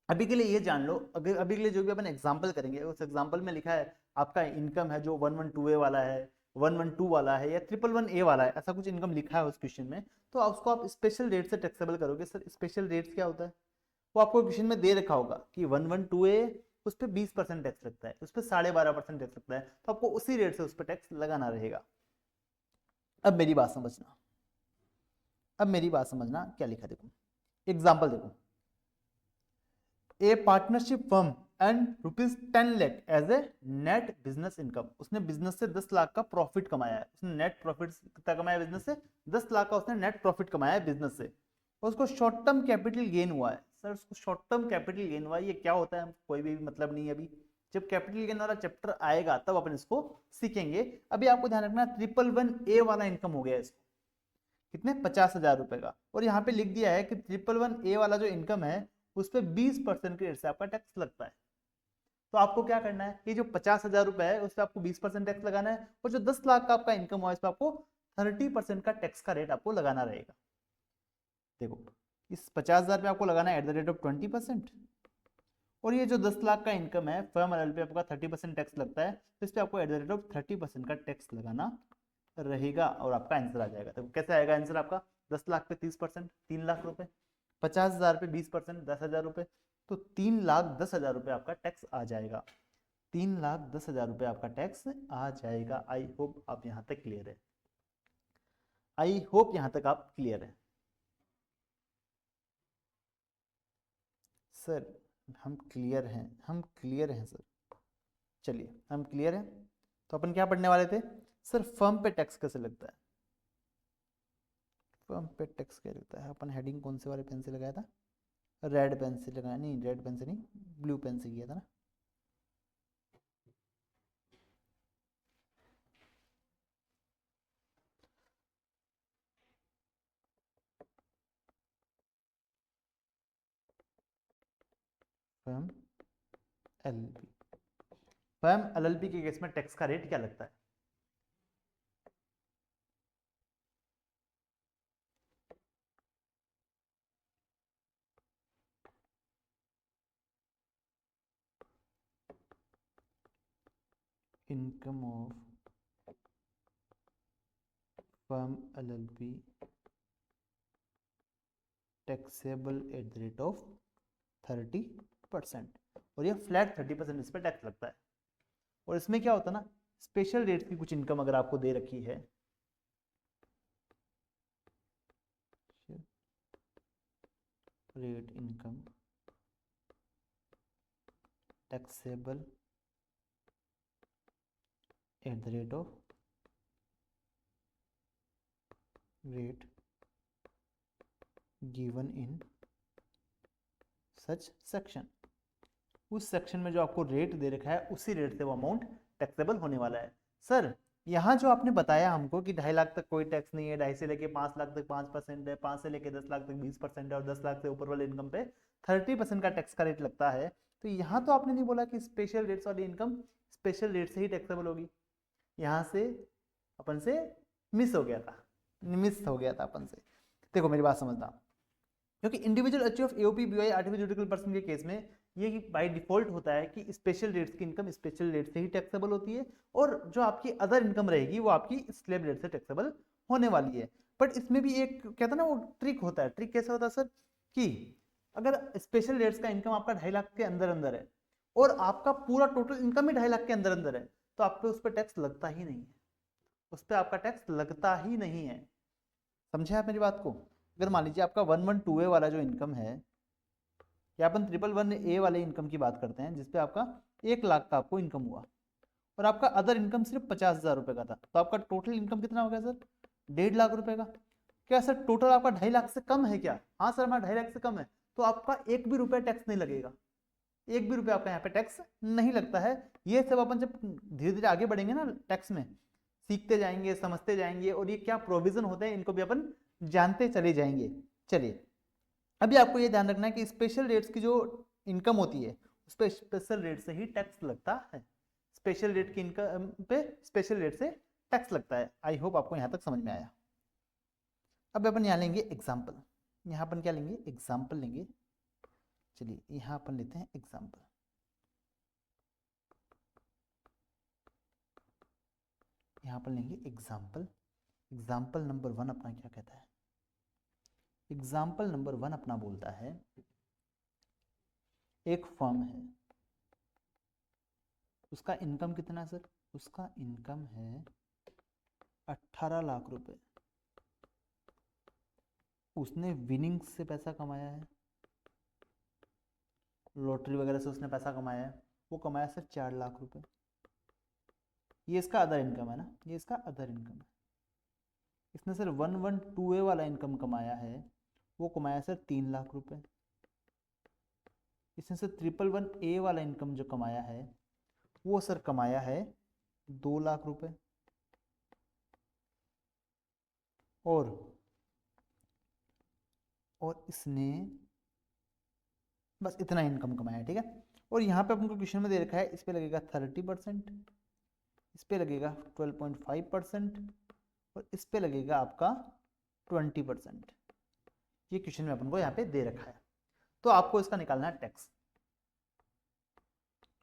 अभी के लिए ये जान लो, अगर अभी के लिए जो भी अपन एग्जांपल करेंगे, उस एग्जांपल में लिखा है आपका इनकम है जो 112A वाला है, 112 वाला है, या 111A वाला है, ऐसा कुछ इनकम लिखा है उस क्वेश्चन में, तो उसको आप स्पेशल रेट से टैक्सेबल करोगे। सर स्पेशल रेट्स क्या होता है? वो आपको क्वेश्चन में दे रखा होगा कि 112A, उस पर 20% टैक्स लगता है, उस पर 12.5% टैक्स लगता है, तो आपको उसी रेट से उस पर टैक्स लगाना रहेगा। अब मेरी बात समझना, अब मेरी बात समझना, क्या लिखा देखो, एग्जाम्पल देखो, a partnership firm and ₹10 lakh as a net business income. उसने बिजनेस से 10 लाख का प्रॉफिट कमाया है, उसने नेट प्रॉफिट कितना कमाया बिजनेस से? 10 लाख का उसने नेट प्रॉफिट कमाया है बिजनेस से, और उसको शॉर्ट टर्म कैपिटल गेन हुआ है। सर उसको शॉर्ट टर्म कैपिटल गेन हुआ है, ये क्या होता है कोई भी मतलब नहीं है अभी, जब कैपिटल गेन वाला चैप्टर आएगा तब अपन इसको सीखेंगे। अभी आपको ध्यान रखना 111A वाला इनकम हो गया इसको, कितने? 50,000 रुपए का, और यहाँ पे लिख दिया है कि 111A वाला जो इनकम है उस पर 20% के रेट से आपका टैक्स लगता है। तो आपको क्या करना है, ये जो 50,000 रुपए है उस पर आपको 20% टैक्स लगाना है, और जो 10 लाख का आपका इनकम हुआ इस पर आपको 30% का टैक्स का रेट आपको लगाना रहेगा। देखो इस 50,000 पे आपको लगाना है एट द रेट ऑफ 20%, और ये जो 10 लाख का इनकम है फर्म एल पे आपका 30% टैक्स लगता है, तो इस पर आपको एट द रेट ऑफ 30% का टैक्स लगाना रहेगा, और आपका आंसर आ जाएगा। तो कैसे आएगा आंसर आपका? 10 लाख पे 30%, 3 लाख रुपए, 50,000 पे 20%, 10,000 रुपए, तो 3,10,000 रुपए आपका टैक्स आ जाएगा, 3,10,000 रुपए आपका टैक्स आ जाएगा। आई होप आप यहाँ तक क्लियर है, आई होप यहाँ तक आप क्लियर है। सर हम क्लियर हैं, हम क्लियर हैं सर, चलिए हम क्लियर हैं। तो अपन क्या पढ़ने वाले थे? सर फर्म पे टैक्स कैसे लगता है, फर्म पे टैक्स क्या लगता है। अपन हेडिंग कौन से वाले पेन से लगाया था? रेड पेन से लगाया, नहीं रेड पेन से नहीं, ब्लू पेन से किया था ना। फर्म एलएलपी, फर्म एलएलपी के केस में टैक्स का रेट क्या लगता है? Income of firm LLP taxable at the rate of 30%, और ये फ्लैट 30% इस पर टैक्स लगता है। और इसमें क्या होता है ना, स्पेशल रेट की कुछ इनकम अगर आपको दे रखी है, rate income taxable at the rate of rate given in such section, उस सेक्शन में जो आपको रेट दे रखा है उसी रेट से वो अमाउंट टैक्सेबल होने वाला है। सर यहाँ जो आपने बताया हमको कि 2.5 लाख तक कोई टैक्स नहीं है, 2.5 से लेके 5 लाख तक 5% है, 5 से लेके 10 लाख तक 20% है, और 10 लाख से ऊपर वाले इनकम पे 30% का टैक्स का रेट लगता है। तो यहाँ तो आपने नहीं बोला कि स्पेशल रेट्स वाली इनकम स्पेशल रेट से ही टैक्सेबल होगी, यहाँ से अपन से मिस हो गया था, मिस हो गया था अपन से। देखो मेरी बात समझना, क्योंकि individual achieve of AOP BY artificial judicial person के केस में ये बाय डिफॉल्ट होता है कि स्पेशल रेट्स की इनकम स्पेशल रेट से ही टैक्सेबल होती है, और जो आपकी अदर इनकम रहेगी वो आपकी स्लैब रेट से टैक्सेबल होने वाली है। बट इसमें भी एक कहता है ना वो ट्रिक होता है। ट्रिक कैसे होता है सर, कि अगर स्पेशल रेट्स का इनकम आपका 2.5 लाख के अंदर अंदर है, और आपका पूरा टोटल इनकम ही 2.5 लाख के अंदर अंदर है, तो आप पे उस पर टैक्स लगता ही नहीं है, उस पर आपका टैक्स लगता ही नहीं है। समझे आप मेरी बात को? अगर मान लीजिए आपका 112A वाला जो इनकम है, या अपन 111A वाले इनकम की बात करते हैं जिसपे आपका 1 लाख का आपको इनकम हुआ, और आपका अदर इनकम सिर्फ 50,000 रुपए का था, तो आपका टोटल इनकम कितना हो गया सर? 1.5 लाख रुपए का। क्या सर टोटल आपका 2.5 लाख से कम है क्या? हाँ सर हमारा 2.5 लाख से कम है, तो आपका एक भी रुपया टैक्स नहीं लगेगा, एक भी रुपया आपका यहाँ पे टैक्स नहीं लगता है। ये सब अपन जब धीरे धीरे आगे बढ़ेंगे ना टैक्स में, सीखते जाएंगे, समझते जाएंगे, और ये क्या प्रोविजन होते हैं इनको भी अपन जानते चले जाएंगे। चलिए अभी आपको ये ध्यान रखना है कि स्पेशल रेट्स की जो इनकम होती है उस पर स्पेशल रेट से ही टैक्स लगता है, स्पेशल रेट की इनकम पे स्पेशल रेट से टैक्स लगता है। आई होप आपको यहाँ तक समझ में आया। अब अपन यहाँ लेंगे एग्जाम्पल, यहाँ अपन क्या लेंगे, एग्जाम्पल लेंगे। चलिए यहाँ अपन लेते हैं एग्जाम्पल। यहाँ पर लेंगे एग्जाम्पल। एग्जाम्पल नंबर 1 अपना क्या कहता है, एग्जाम्पल नंबर 1 अपना बोलता है एक फर्म है, उसका इनकम कितना है सर, उसका इनकम है 18 लाख रुपए। उसने विनिंग्स से पैसा कमाया है, लॉटरी वगैरह से उसने पैसा कमाया है, वो कमाया सर 4 लाख रुपए। ये इसका अदर इनकम है ना, ये इसका अदर इनकम है। इसने सर 112A वाला इनकम कमाया है, वो कमाया सर 3 लाख रुपए। इसने सर 111A वाला इनकम जो कमाया है वो सर कमाया है 2 लाख रुपए। और इसने बस इतना इनकम कमाया, ठीक है। और यहाँ पे अपन को क्वेश्चन में दे रखा है इस पे लगेगा 30%, इस पे लगेगा 12.5% और इस पे लगेगा आपका 20%। ये क्वेश्चन में अपन को यहाँ पे दे रखा है। तो आपको इसका निकालना है टैक्स,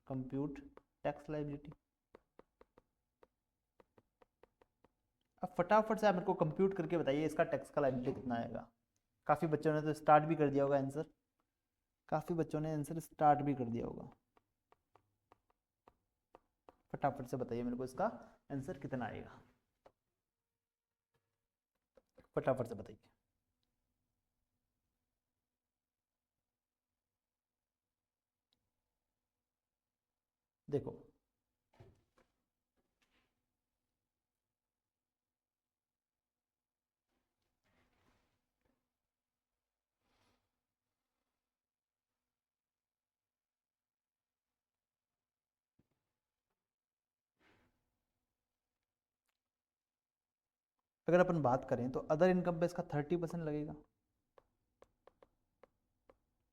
कंप्यूट टैक्स लायबिलिटी। अब फटाफट से आप मेरे को कंप्यूट करके बताइए इसका टैक्स का लायबिलिटी कितना आएगा। काफ़ी बच्चों ने तो स्टार्ट भी कर दिया होगा आंसर, काफ़ी बच्चों ने आंसर स्टार्ट भी कर दिया होगा। फटाफट से बताइए मेरे को इसका आंसर कितना आएगा, फटाफट से बताइए। देखो अगर अपन बात करें तो अदर इनकम पे इसका 30% लगेगा,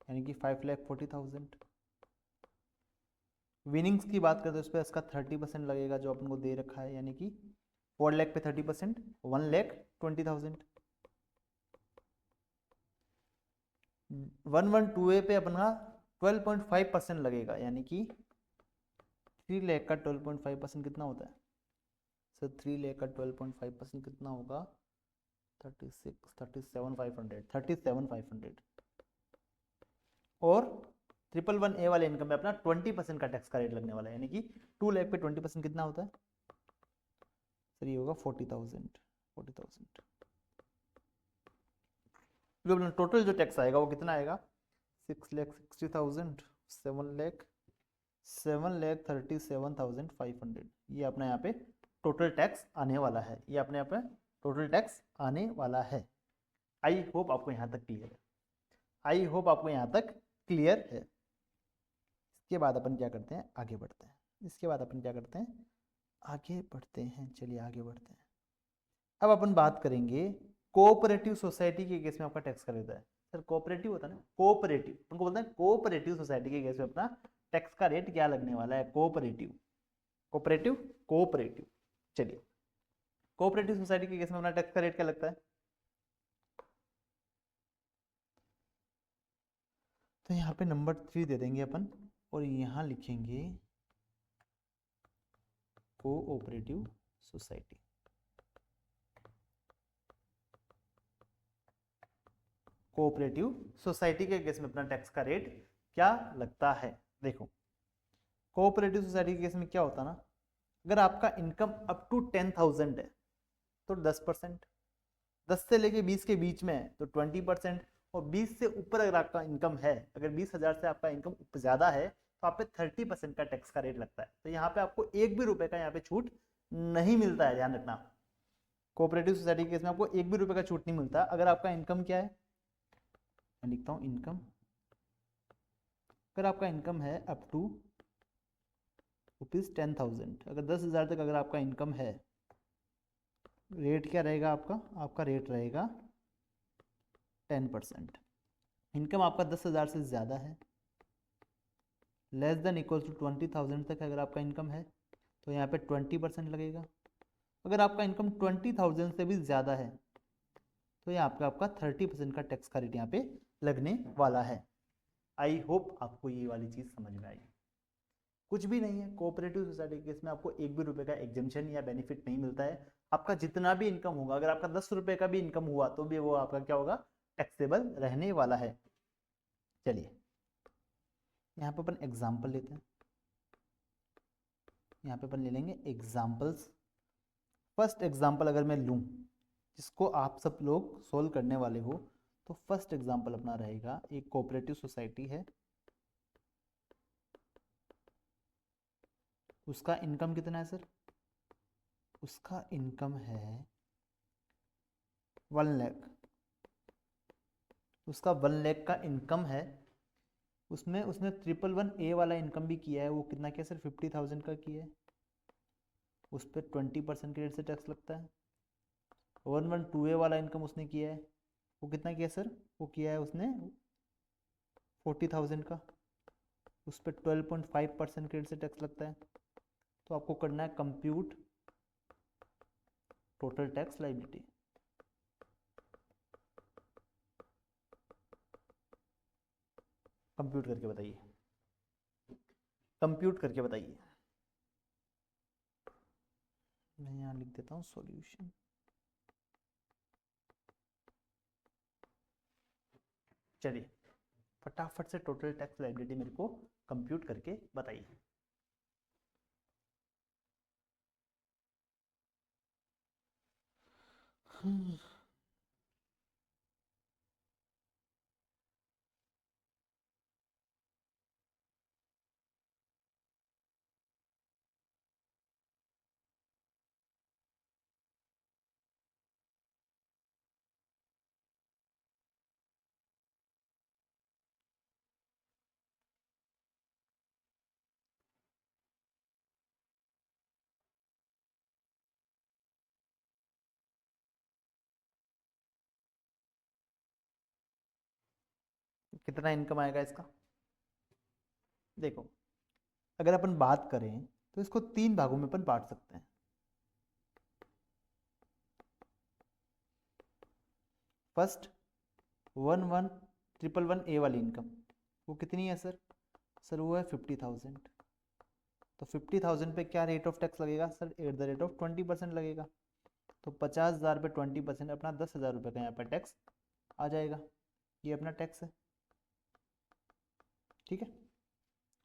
यानी कि 5,40,000। विनिंग्स की बात करें तो इस पर इसका 30% लगेगा जो अपन को दे रखा है, यानी कि 4 लाख पे 30% 1,20,000। 112A पे अपना 12.5% लगेगा, यानी कि 3 लाख का 12.5% कितना होता है सर, 3 लाख का 12.5% कितना होगा, 37,500। और 111A वाले इनकम में अपना 20% का टैक्स का रेट लगने वाला है, यानी कि 2 लाख पे 20% कितना होता है सर, ये होगा 40,000। जो अपना टोटल जो टैक्स आएगा वो कितना आएगा, 6,60,000, 7,37,500। ये अपना यहाँ पे टोटल टैक्स आने वाला है, ये अपने यहाँ पे टोटल टैक्स आने वाला है। आई होप आपको यहाँ तक क्लियर है, आई होप आपको यहाँ तक क्लियर है। इसके बाद अपन क्या करते हैं, आगे बढ़ते हैं। इसके बाद अपन क्या करते हैं, आगे बढ़ते हैं। चलिए आगे बढ़ते हैं। अब अपन बात करेंगे कोऑपरेटिव सोसाइटी के केस में आपका टैक्स का रेट है सर, कोऑपरेटिव होता है ना, कोऑपरेटिव उनको बोलते हैं। कोऑपरेटिव सोसाइटी के केस में अपना टैक्स का रेट क्या लगने वाला है, कोऑपरेटिव कोऑपरेटिव कोऑपरेटिव। चलिए कोऑपरेटिव सोसाइटी के केस में अपना टैक्स का रेट क्या लगता है, तो यहाँ पे नंबर 3 दे देंगे अपन और यहाँ लिखेंगे कोऑपरेटिव सोसाइटी। कोऑपरेटिव सोसाइटी के केस में अपना टैक्स का रेट क्या लगता है। देखो कोऑपरेटिव सोसाइटी के केस में क्या होता ना, अगर आपका इनकम अप टू 10,000 है तो 10%, 10 से लेके 20 के बीच में है तो 20%, और 20 से ऊपर अगर आपका इनकम है, अगर 20,000 से आपका इनकम ज़्यादा है तो आप पे 30% का टैक्स का रेट लगता है। तो यहाँ पे आपको एक भी रुपए का यहाँ पे छूट नहीं मिलता है, ध्यान रखना। कोऑपरेटिव सोसाइटी के केस में आपको एक भी रुपए का छूट नहीं मिलता अगर आपका इनकम क्या है, मैं लिखता हूँ इनकम। अगर आपका इनकम है अप टू ₹10,000, अगर 10,000 तक अगर आपका इनकम है, रेट क्या रहेगा आपका, आपका रेट रहेगा 10%। इनकम आपका 10,000 से ज़्यादा है, लेस देन इक्वल टू 20,000 तक अगर आपका इनकम है तो यहाँ पे 20% लगेगा, अगर आपका इनकम 20,000 से भी ज़्यादा है तो यहाँ पे आपका 30% का टैक्स का रेट यहाँ पे लगने वाला है। आई होप आपको ये वाली चीज़ समझ में आई। कुछ भी नहीं है, कोऑपरेटिव सोसाइटी के केस में आपको एक भी रुपए का एग्जेम्पशन या बेनिफिट नहीं मिलता है। आपका जितना भी इनकम होगा, अगर आपका 10 रुपए का भी इनकम हुआ तो भी वो आपका क्या होगा, टैक्सेबल रहने वाला है। चलिए यहाँ पे अपन एग्जाम्पल लेते हैं। यहाँ पे अपन ले लेंगे एग्जाम्पल्स। फर्स्ट एग्जाम्पल अगर मैं लूँ जिसको आप सब लोग सोल्व करने वाले हो, तो फर्स्ट एग्जाम्पल अपना रहेगा, एक कोऑपरेटिव सोसाइटी है, उसका इनकम कितना है सर? उसका इनकम है 1 लाख। उसका 1 लाख का इनकम है, उसमें उसने 111A वाला इनकम भी किया है। वो कितना किया सर? 50,000 का किया है। उस पर 20% के रेट से टैक्स लगता है। 112A वाला इनकम उसने किया है, वो कितना किया सर? वो किया है उसने 40,000 का, उस पर 12.5% के रेट से टैक्स लगता है। तो आपको करना है compute total tax liability. Compute करके बताइए, कंप्यूट करके बताइए। मैं यहाँ लिख देता हूँ सॉल्यूशन। चलिए फटाफट से टोटल टैक्स लायबिलिटी मेरे को कंप्यूट करके बताइए। कितना इनकम आएगा इसका? देखो अगर अपन बात करें तो इसको 3 भागों में अपन बांट सकते हैं। फर्स्ट 111A वाली इनकम, वो कितनी है सर? सर वो है 50,000। तो 50,000 पे क्या रेट ऑफ टैक्स लगेगा sir? Eight the rate of 20% लगेगा। तो 50,000 पे 20% अपना 10,000 रुपये का यहाँ पर टैक्स आ जाएगा। ये अपना टैक्स है, ठीक है।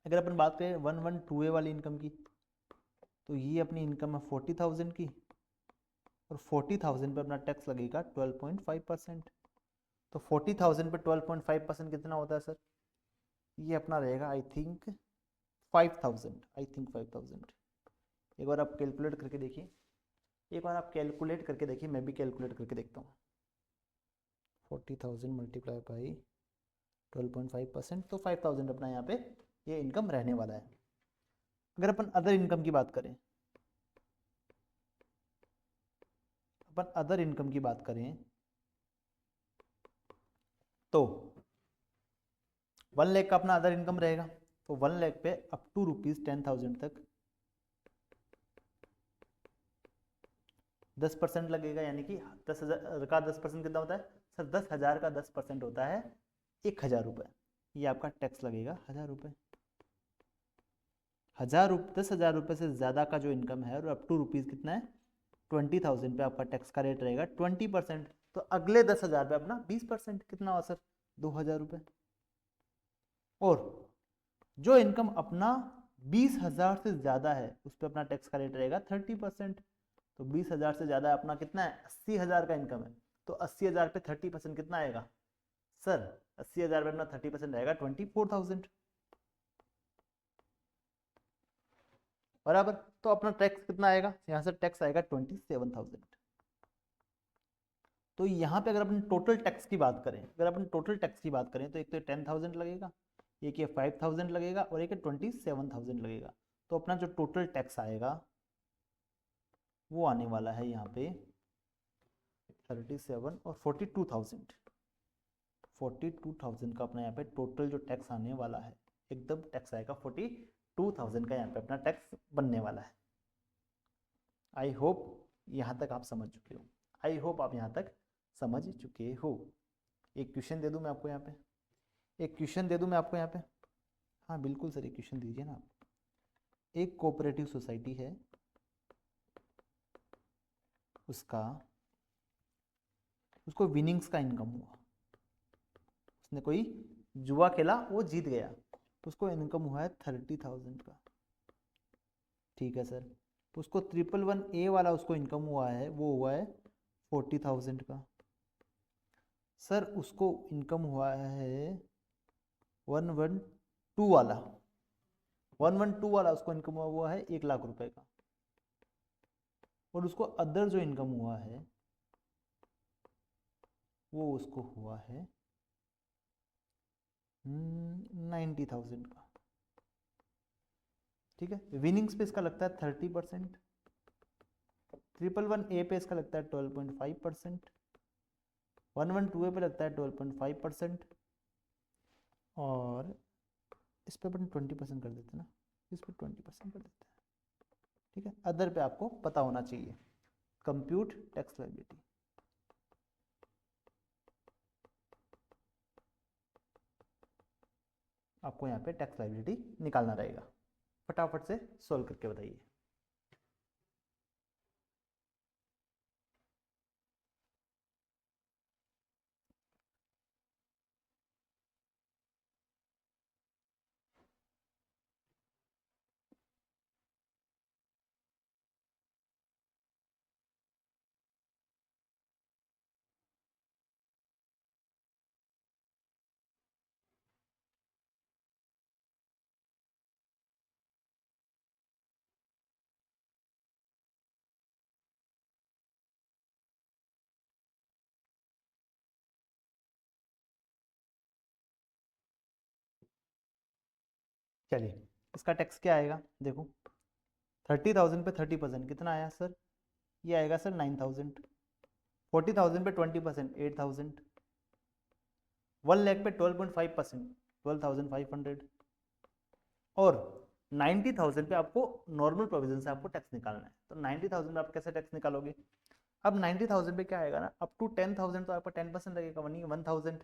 अगर अपन बात करें 112A वाली इनकम की, तो ये अपनी इनकम है 40,000 की, और 40,000 पे अपना टैक्स लगेगा 12.5%। तो 40,000 पे 12.5% कितना होता है सर? ये अपना रहेगा आई थिंक 5,000, आई थिंक 5,000। एक बार आप कैलकुलेट करके देखिए, एक बार आप कैलकुलेट करके देखिए, मैं भी कैलकुलेट करके देखता हूँ। 40,000 मल्टीप्लाई बाई 12.5%, तो 5,000 अपना यहाँ पे ये इनकम रहने वाला है। अगर अपन अदर इनकम की बात करें, अपन अदर इनकम की बात करें तो 1 लाख का अपना अदर इनकम रहेगा। तो 1 लाख पे अप टू ₹10,000 तक 10% लगेगा, यानी कि 10,000 का 10% कितना होता है सर? 10,000 का 10% होता है 1,000 रुपये। ये आपका टैक्स लगेगा 1,000 रुपये। 10,000 रुपये से ज़्यादा का जो इनकम है, और अप टू रुपीज़ कितना है? 20,000 पे आपका टैक्स का रेट रहेगा 20%। तो अगले 10,000 पे अपना 20%, कितना हुआ सर? 2,000 रुपये। और जो इनकम अपना 20,000 से ज़्यादा है उस पर अपना टैक्स का रेट रहेगा 30%। तो 20,000 से ज़्यादा अपना कितना है? 80,000 का इनकम है। तो 80,000 पे 30% कितना आएगा सर? 80,000 पे अपना 30% रहेगा 24,000 बराबर। तो अपना टैक्स कितना आएगा यहाँ से? टैक्स आएगा 27,000। तो यहाँ पे अगर अपन टोटल टैक्स की बात करें, अगर अपन टोटल टैक्स की बात करें तो एक तो 10,000 लगेगा, एक ये 5,000 लगेगा, और एक 27,000 लगेगा। तो अपना जो टोटल टैक्स आएगा वो आने वाला है यहाँ पे 37 और 42,000। 42,000 का अपना यहाँ पे टोटल जो टैक्स आने वाला है, एकदम टैक्स आएगा 42,000 का यहाँ पे अपना टैक्स बनने वाला है। आई होप यहाँ तक आप समझ चुके हो। आई होप आप यहाँ तक समझ चुके हो। एक क्वेश्चन दे दूँ मैं आपको यहाँ पे, एक क्वेश्चन दे दूँ मैं आपको यहाँ पे। हाँ बिल्कुल सर, एक क्वेश्चन दीजिए ना आप। एक कोऑपरेटिव सोसाइटी है, उसको विनिंग्स का इनकम हुआ, उसने कोई जुआ खेला, वो जीत गया, उसको इनकम हुआ है 30,000 का। ठीक है सर, उसको 111A वाला उसको इनकम हुआ है, वो हुआ है 40,000 का। सर उसको इनकम हुआ है 112 वाला, 112 वाला उसको इनकम हुआ है 1,00,000 रुपए का। और उसको अदर जो इनकम हुआ है वो उसको हुआ है 90,000 का। ठीक है, विनिंग्स पे इसका लगता है 30%, 111A पे इसका लगता है 12.5%, 112A पे लगता है 12.5%, और इस पे अपन 20% कर देते हैं ना, इस पे 20% कर देते हैं। ठीक है, अदर पे आपको पता होना चाहिए, कंप्यूट टैक्स लायबिलिटी। आपको यहाँ पे टैक्स लायबिलिटी निकालना रहेगा, फटाफट से सॉल्व करके बताइए। चलिए, इसका टैक्स क्या आएगा देखो, 30,000 पे 30% कितना आया सर, ये आएगा सर 9,000, 40,000 पे 20% 8,000, 1,00,000 पे 12.5% 12,500, और 90,000 पे आपको नॉर्मल प्रोविजन से आपको टैक्स निकालना है। तो 90,000 में आप कैसे टैक्स निकालोगे, अब 90,000 पे क्या आएगा ना, अप टू 10,000 तो आपका 10% लगेगा, वनी 1,000,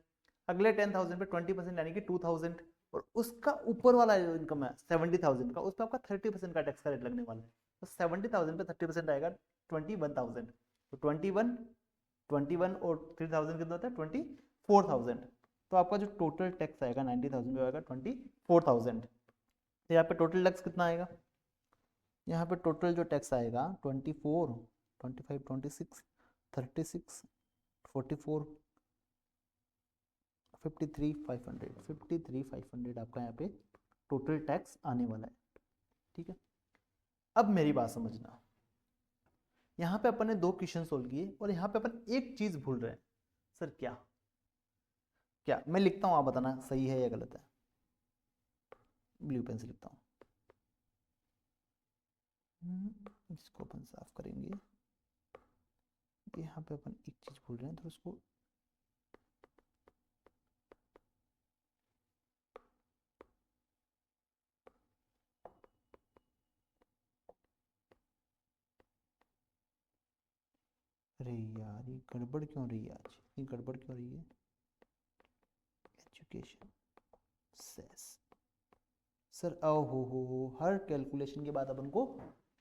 अगले 10,000 पे 20% यानी कि 2,000, और उसका ऊपर वाला जो इनकम है 70,000 का, उस पर आपका 30% का टैक्स का रेट लगने वाला है। तो 70,000 पे 30% आएगा 21,000, तो 21 और 3,000 कितना होता है 24,000। तो आपका जो टोटल टैक्स आएगा 90,000 पे आएगा 24,000। तो यहाँ पे टोटल टैक्स कितना आएगा, यहाँ पे टोटल जो टैक्स आएगा 24, 25, 26, 36, 44, 53,500, 53,500 आपका यहाँ पे टोटल टैक्स आने वाला है। ठीक है, अब मेरी बात समझना, यहाँ पे अपन ने 2 क्वेश्चन सोल्व किए और यहाँ पे अपन एक चीज भूल रहे हैं। सर क्या, क्या मैं लिखता हूँ आप बताना सही है या गलत है, ब्लू पेन से लिखता हूँ। इसको अपन साफ करेंगे, यहाँ पे अपन एक चीज भूल रहे हैं तो उसको अरे यार ये गड़बड़ क्यों रही है आज, ये गड़बड़ क्यों रही है, एजुकेशन सेस। सर हो हर कैलकुलेशन के बाद अपन को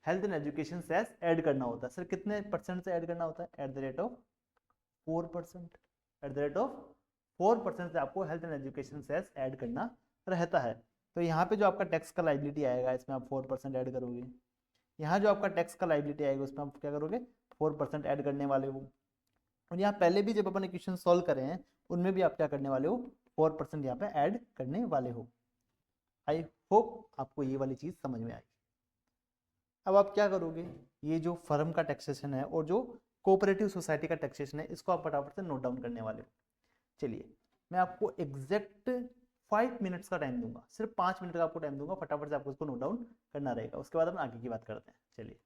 health and education cess add करना होता है। सर कितने परसेंट से ऐड करना होता है, at the rate of 4%, at the rate of 4% से आपको health and education cess add करना रहता है। तो यहाँ पे जो आपका टैक्स का लाइबिलिटी आएगा इसमें आप 4% ऐड करोगे, यहाँ जो आपका टैक्स का लाइबिलिटी आएगा उसमें आप क्या करोगे 4% ऐड करने वाले हो। और यहाँ पहले भी जब अपन इक्वेशन सॉल्व करे हैं उनमें भी आप क्या करने वाले हो 4% यहाँ पे ऐड करने वाले हो। आई होप आपको ये वाली चीज समझ में आई। अब आप क्या करोगे, ये जो फर्म का टैक्सेशन है और जो कोऑपरेटिव सोसाइटी का टैक्सेशन है इसको आप फटाफट से नोट डाउन करने वाले हो। चलिए मैं आपको एग्जैक्ट 5 मिनट्स का टाइम दूंगा, सिर्फ 5 मिनट का आपको टाइम दूंगा, फटाफट से आपको इसको नोट डाउन करना रहेगा, उसके बाद हम आगे की बात करते हैं। चलिए।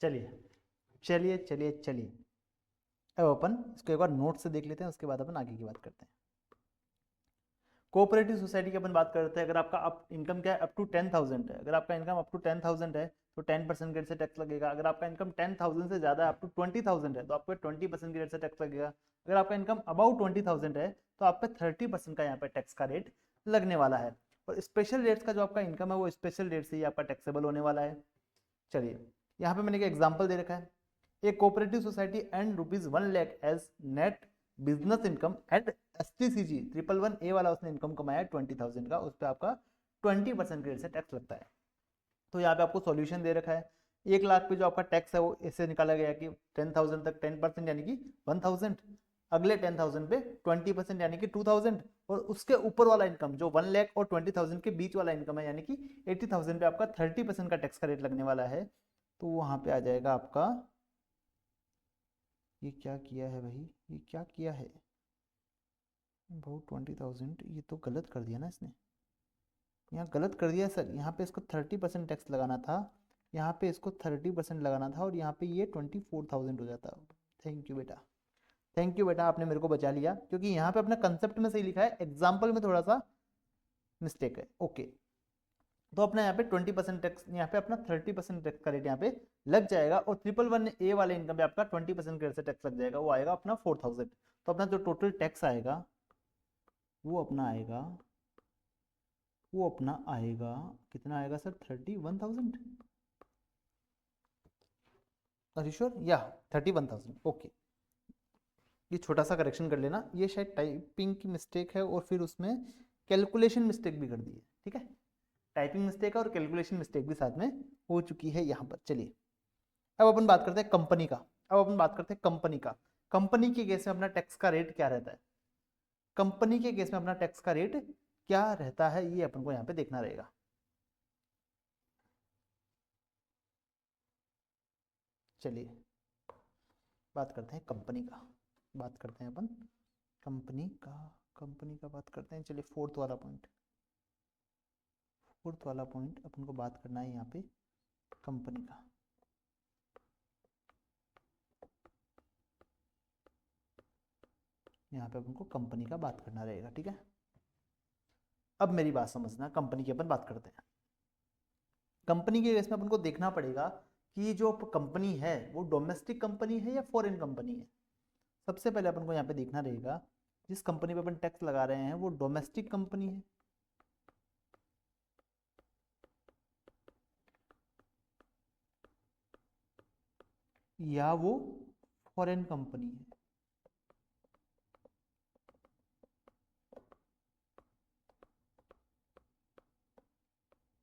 चलिए चलिए चलिए चलिए, अब अपन इसको एक बार नोट से देख लेते हैं, उसके बाद अपन आगे की बात करते हैं। कोऑपरेटिव सोसाइटी की अपन बात करते हैं। अगर आपका इनकम क्या है, अप टू 10,000 है, अगर आपका इनकम अप टू 10,000 है तो 10% के रेट से टैक्स लगेगा। अगर आपका इनकम 10,000 से ज़्यादा है, अप टू 20,000 है, तो आपको 20% के रेट से टैक्स लगेगा। अगर आपका इनकम अबाउट 20,000 है तो आप पे 30% का यहाँ पे टैक्स का रेट लगने वाला है। और स्पेशल रेट्स का जो आपका इनकम है वो स्पेशल रेट से ही आपका टैक्सेबल होने वाला है। चलिए, यहाँ पे मैंने एक एग्जाम्पल दे रखा है। एक cooperative society and ₹1,00,000 as net business income and STCG 111A वाला उसने इनकम कमाया 20,000 का, उस पर आपका 20% के रेट से टैक्स लगता है। तो यहाँ पे आपको सॉल्यूशन दे रखा है। 1 लाख पे जो आपका टैक्स है वो इससे निकाला गया कि 10,000 तक 10% यानी कि 1,000, अगले 10,000 पे 20% यानी कि 2,000, और उसके ऊपर वाला इनकम जो 1,00,000 और 20,000 के बीच वाला इनकम है यानी कि 80,000 पे आपका 30% का टैक्स का रेट लगने वाला है। तो वहाँ पे आ जाएगा आपका, ये क्या किया है भाई, ये क्या किया है अबाउट 20,000, ये तो गलत कर दिया ना इसने, यहाँ गलत कर दिया सर। यहाँ पे इसको 30% टैक्स लगाना था, यहाँ पे इसको 30% लगाना था, और यहाँ पे ये 24,000 हो जाता। थैंक यू बेटा, थैंक यू बेटा, आपने मेरे को बचा लिया, क्योंकि यहाँ पे अपना कंसेप्ट में सही लिखा है, एग्जाम्पल में थोड़ा सा मिस्टेक है। ओके, तो अपना यहाँ पे 20% टैक्स, यहाँ पे अपना 30% टैक्स का रेट यहाँ पे लग जाएगा, और 111A वाले इनकम पे आपका 20% के रेट से टैक्स लग जाएगा, वो आएगा अपना 4,000। तो अपना जो टोटल टैक्स आएगा वो अपना आएगा, कितना आएगा सर, 31,000। श्योर, या 31,000। ओके, ये छोटा सा करेक्शन कर लेना, ये शायद टाइपिंग की मिस्टेक है और फिर उसमें कैलकुलेशन मिस्टेक भी कर दी है, ठीक है। टाइपिंग मिस्टेक और कैलकुलेशन मिस्टेक भी साथ में हो चुकी है यहाँ पर। चलिए, अब अपन बात करते हैं कंपनी का। कंपनी के केस में अपना टैक्स का रेट क्या रहता है, कंपनी के केस में अपना टैक्स का रेट क्या रहता है, ये अपन को यहाँ पे देखना रहेगा। चलिए, बात करते हैं कंपनी का, बात करते हैं अपन कंपनी का बात करते हैं। चलिए, फोर्थ वाला पॉइंट अपन को बात करना है यहाँ पे कंपनी का। यहाँ पे अपन को कंपनी का बात करना रहेगा, ठीक है। अब मेरी बात समझना, कंपनी की अपन बात करते हैं। कंपनी के केस में अपन को देखना पड़ेगा कि जो कंपनी है वो डोमेस्टिक कंपनी है या फॉरेन कंपनी है। सबसे पहले अपन को यहाँ पे देखना रहेगा जिस कंपनी पे अपन टैक्स लगा रहे हैं वो डोमेस्टिक कंपनी है या वो फॉरेन कंपनी है।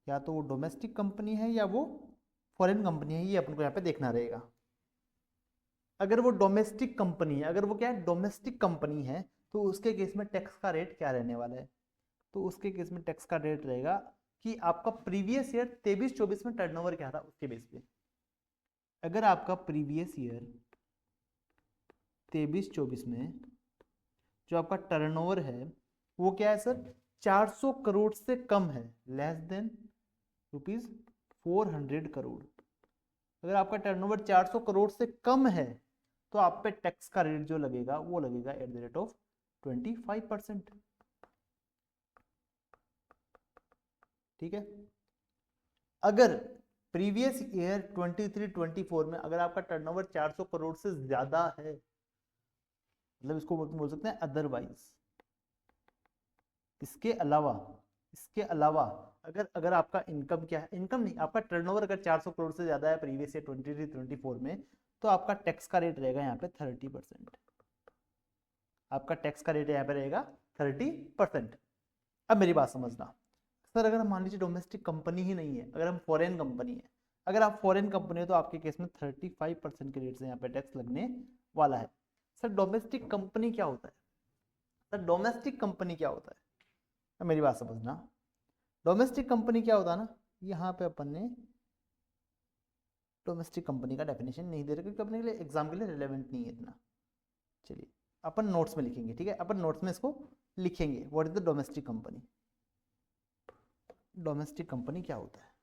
या तो वो डोमेस्टिक कंपनी है या वो फॉरेन कंपनी है, ये अपन को यहाँ पे देखना रहेगा। अगर वो डोमेस्टिक कंपनी है, अगर वो क्या है, डोमेस्टिक कंपनी है, तो उसके केस में टैक्स का रेट क्या रहने वाला है, तो उसके केस में टैक्स का रेट रहेगा कि आपका प्रीवियस ईयर 23-24 में टर्नओवर क्या था उसके बेस पे। अगर आपका प्रीवियस ईयर 23-24 में जो आपका टर्नओवर है वो क्या है सर, 400 करोड़ से कम है, लेस देन ₹400 करोड़। अगर आपका टर्नओवर 400 करोड़ से कम है तो आप पे टैक्स का रेट जो लगेगा वो लगेगा एट द रेट ऑफ 25%, ठीक है। अगर प्रीवियस ईयर 23-24 में अगर आपका टर्नओवर 400 करोड़ से ज्यादा है, मतलब इसको बोल सकते हैं अदरवाइज, इसके अलावा अगर आपका इनकम क्या है, इनकम नहीं, आपका टर्नओवर अगर 400 करोड़ से ज्यादा है प्रीवियस ईयर 23-24 में, तो आपका टैक्स का रेट रहेगा यहाँ पे 30%। आपका टैक्स का रेट यहाँ पे रहेगा 30%। अब मेरी बात समझना सर, अगर हम मान लीजिए डोमेस्टिक कंपनी ही नहीं है, अगर हम फॉरेन कंपनी है, अगर आप फॉरेन कंपनी है तो आपके केस में 35% के रेट से यहाँ पे टैक्स लगने वाला है। सर डोमेस्टिक कंपनी क्या होता है? सर डोमेस्टिक कंपनी क्या होता है? अब मेरी बात समझना, डोमेस्टिक कंपनी क्या होता है ना, यहाँ पे अपन ने डोमेस्टिक कंपनी का डेफिनेशन नहीं दे रहे क्योंकि अपने के लिए एग्जाम के लिए रिलेवेंट नहीं है इतना। चलिए अपन नोट्स में लिखेंगे, ठीक है, अपन नोट्स में इसको लिखेंगे, what is the domestic company. Domestic company क्या होता है?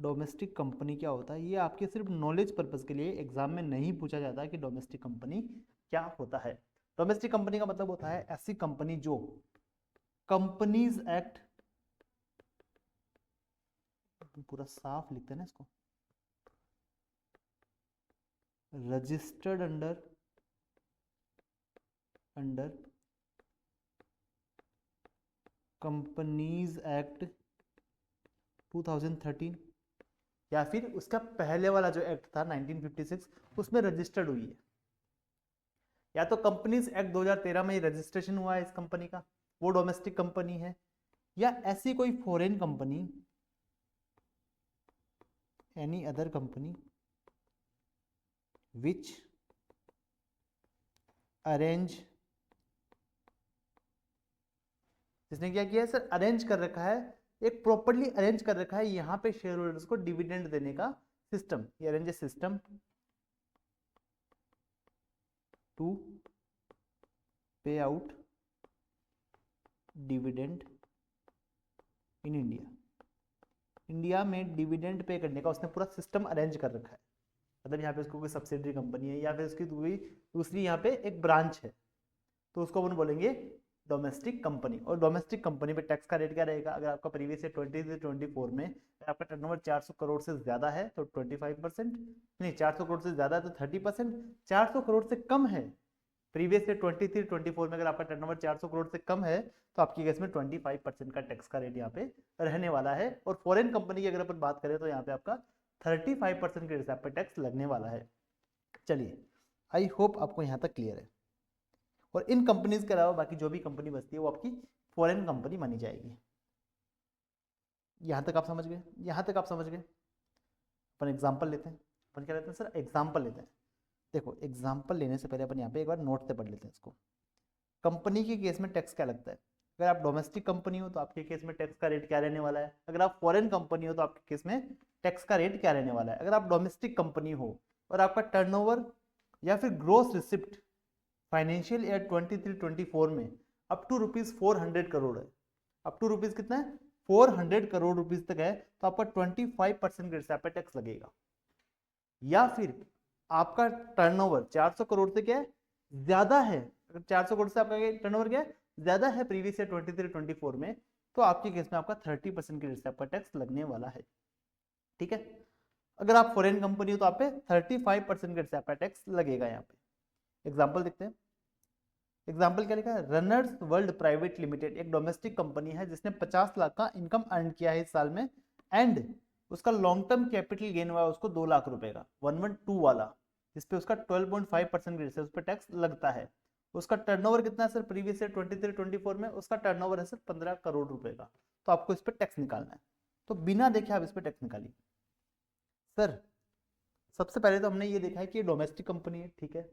डोमेस्टिक कंपनी क्या होता है, ये आपके सिर्फ नॉलेज पर्पस के लिए एग्जाम में नहीं पूछा जाता कि डोमेस्टिक कंपनी क्या होता है। डोमेस्टिक कंपनी का मतलब होता है ऐसी कंपनी जो कंपनीज एक्ट, पूरा साफ लिखते हैं ना इसको, रजिस्टर्ड अंडर कंपनीज एक्ट 2013, या फिर उसका पहले वाला जो एक्ट था 1956 उसमें रजिस्टर्ड हुई है, या तो कंपनीज एक्ट 2013 में रजिस्ट्रेशन हुआ है इस कंपनी का, वो डोमेस्टिक कंपनी है, या ऐसी कोई foreign company, any other company which arrange, जिसने क्या किया है सर, अरेंज कर रखा है, एक प्रॉपर्ली अरेंज कर रखा है यहाँ पे शेयर होल्डर्स को डिविडेंड देने का सिस्टम, ये अरेंज सिस्टम टू पे out dividend in India. India में डिविडेंड पे करने का उसने पूरा सिस्टम अरेंज कर रखा है, मतलब यहाँ पे उसको कोई सब्सिडरी कंपनी है या फिर उसकी दूसरी यहाँ पे एक ब्रांच है, तो उसको अपन बोलेंगे डोमेस्टिक कंपनी। और डोमेस्टिक कंपनी पे टैक्स का रेट क्या रहेगा, अगर आपका प्रीवियस ईयर 20 से 24 में आपका टर्नओवर 400 करोड़ से ज्यादा है तो 25%, नहीं 400 करोड़ से ज्यादा है तो 30%, 400 करोड़ से कम है प्रीवियस ईयर 23-24 में अगर आपका टर्नओवर 400 करोड़ से कम है तो आपकी केस में 25% का टैक्स का रेट यहाँ पे रहने वाला है। और फॉरेन कंपनी की अगर अपन बात करें तो यहाँ पे आपका 35% के हिसाब पे टैक्स लगने वाला है। चलिए आई होप आपको यहाँ तक क्लियर है। और इन कंपनीज के अलावा बाकी जो भी कंपनी बचती है वो आपकी फॉरेन कंपनी मानी जाएगी। यहाँ तक आप समझ गए? यहाँ तक आप समझ गए? अपन एग्जाम्पल लेते हैं, अपन क्या लेते हैं सर, एग्जाम्पल लेते हैं। देखो एग्जाम्पल लेने से पहले अपन यहाँ पे एक बार नोट से पढ़ लेते हैं इसको। कंपनी के केस में टैक्स क्या लगता है, अगर आप डोमेस्टिक कंपनी हो तो आपके केस में टैक्स का रेट क्या रहने वाला है, अगर आप फॉरेन कंपनी हो तो आपके केस में टैक्स का रेट क्या रहने वाला है। अगर आप डोमेस्टिक कंपनी हो और आपका टर्नओवर या फिर ग्रोस रिसिप्ट फाइनेंशियल ईयर 23-24 में अप टू ₹400 करोड़ है, अप टू रुपीज कितना है 400 करोड़ रुपीज तक है, तो आपका 25% के हिसाब पे टैक्स लगेगा। या फिर आपका टर्नओवर 400 करोड़ से क्या है ज्यादा है, अगर 400 करोड़ से आपका टर्नओवर क्या है ज्यादा है प्रीवियस ईयर 23-24 में, तो आपके केस में आपका 30% के हिसाब पर टैक्स लगने वाला है। ठीक है, अगर आप फॉरेन कंपनी हो तो आप पे 35% के हिसाब पर टैक्स लगेगा। यहाँ पे एग्जाम्पल देखते हैं। एग्जाम्पल क्या लिखा है, रनर्स वर्ल्ड प्राइवेट लिमिटेड एक डोमेस्टिक कंपनी है जिसने 50 लाख का इनकम अर्न किया है इस साल में, एंड उसका लॉन्ग टर्म कैपिटल गेन हुआ है उसको 2 लाख रुपए का 112 वाला, जिसपे उसका 12.5% रेट से उस पर टैक्स लगता है। उसका टर्नओवर कितना है सर, प्रीवियस ईयर 23-24 में उसका टर्नओवर है सर 15 करोड़ रुपए का, तो आपको इस पर टैक्स निकालना है। तो बिना देखे आप इस पर टैक्स निकालिए। सर सबसे पहले तो हमने ये देखा है कि ये डोमेस्टिक कंपनी है, ठीक है।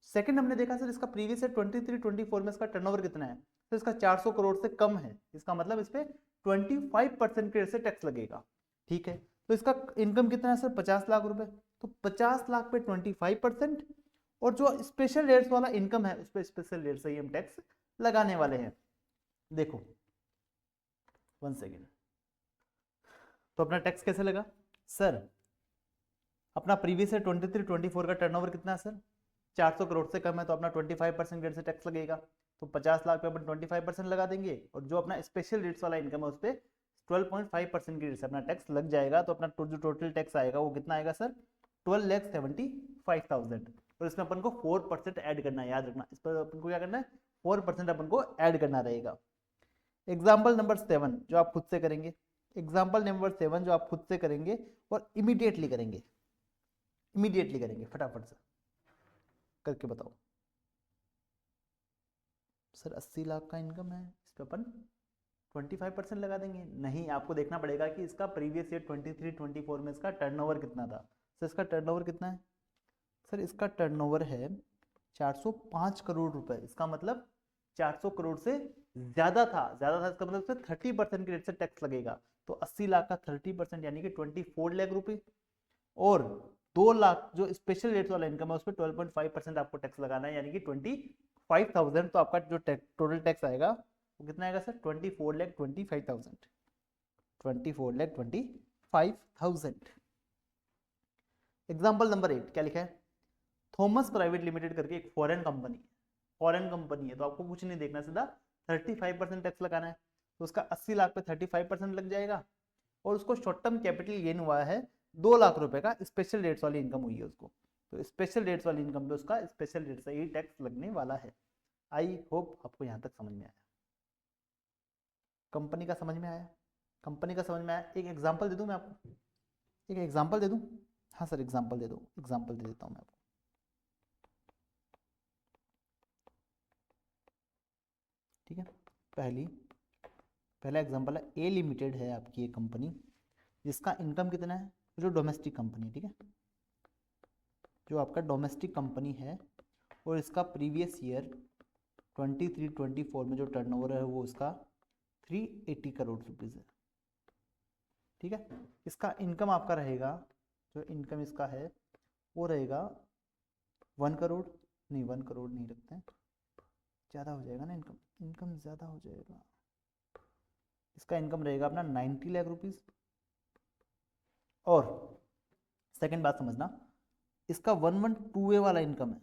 सेकंड हमने देखा सर इसका प्रीवियस ईयर 23-24 में इसका टर्नओवर कितना है, तो इसका 400 करोड़ से कम है, इसका मतलब इस पे 25% के रेट से टैक्स लगेगा। ठीक है, तो इसका इनकम कितना है सर 50 लाख रुपए, तो 50 लाख पे 25%, और जो स्पेशल रेट्स वाला इनकम है उस पर स्पेशल रेट से ही हम टैक्स लगाने वाले हैं। देखो 1 सेकेंड, तो अपना टैक्स कैसे लगा सर, अपना प्रीवियस ईयर 23-24 का टर्नओवर कितना है सर 400 करोड़ से कम है, तो अपना 25% रेट से टैक्स लगेगा। तो 50 लाख पे अपन 25% लगा देंगे, और जो अपना स्पेशल रेट्स वाला इनकम है उस पर 12.5% की रेट से अपना टैक्स लग जाएगा। तो अपना जो टोटल टैक्स आएगा वो कितना आएगा सर, 12,75,000। और इसमें अपन को 4% ऐड करना है, याद रखना, इस पर अपन को क्या करना है, 4% अपन को ऐड करना रहेगा। एग्जाम्पल नंबर 7 जो आप खुद से करेंगे, एग्जाम्पल नंबर 7 जो आप खुद से करेंगे और इमीडिएटली करेंगे, इमीडिएटली करेंगे, फटाफट से करके बताओ। सर 80 लाख का इनकम है, इस पर अपन 25% लगा देंगे। नहीं, आपको देखना पड़ेगा कि इसका प्रीवियस ईयर 23-24 में इसका टर्नओवर कितना था। सर इसका टर्नओवर कितना है, सर इसका टर्नओवर है 405 करोड़ रुपए। इसका मतलब 400 करोड़ से ज्यादा था, ज्यादा था, इसका मतलब 30% के रेट से टैक्स लगेगा। तो 80 लाख का 30% यानी कि 24 लाख रुपए, और 2 लाख जो स्पेशल रेट्स वाला इनकम है उस पर 12.5% आपको टैक्स लगाना है, यानी कि 25,000। तो आपका जो टोटल टैक्स आएगा वो कितना आएगा सर, 24,25,000, 24,25,000। एग्जाम्पल नंबर 8 क्या लिखा है, थॉमस प्राइवेट लिमिटेड करके एक फॉरेन कंपनी, फॉरेन कंपनी है, तो आपको कुछ नहीं देखना, सीधा 35% टैक्स लगाना है। तो उसका 80 लाख पे 35% लग जाएगा, और उसको शॉर्ट टर्म कैपिटल गेन हुआ है 2 लाख रुपए का, स्पेशल रेट्स वाली इनकम हुई है उसको। तो स्पेशल रेट्स वाली इनकम पे उसका स्पेशल रेट से ही टैक्स लगने वाला है। आई होप आपको यहाँ तक समझ में आया, कंपनी का समझ में आया, कंपनी का समझ में आया। एक एग्जांपल दे दूं मैं आपको, एक एग्जांपल दे दूं, हाँ सर एग्जांपल दे दो, एग्जांपल दे देता हूँ मैं आपको। ठीक है, पहला एग्जांपल है, ए लिमिटेड है आपकी एक कंपनी, जिसका इनकम कितना है, जो डोमेस्टिक कंपनी है, ठीक है, जो आपका डोमेस्टिक कंपनी है, और इसका प्रीवियस ईयर 23-24 में जो टर्नओवर है वो उसका 380 करोड़ रुपीज़ है। ठीक है, इसका इनकम आपका रहेगा, जो इनकम इसका है वो रहेगा 1 करोड़, नहीं 1 करोड़ नहीं रखते हैं, ज़्यादा हो जाएगा ना, इनकम इनकम ज़्यादा हो जाएगा। इसका इनकम रहेगा अपना 90 लाख रुपीज़। और सेकंड बात समझना, इसका 112A वाला इनकम है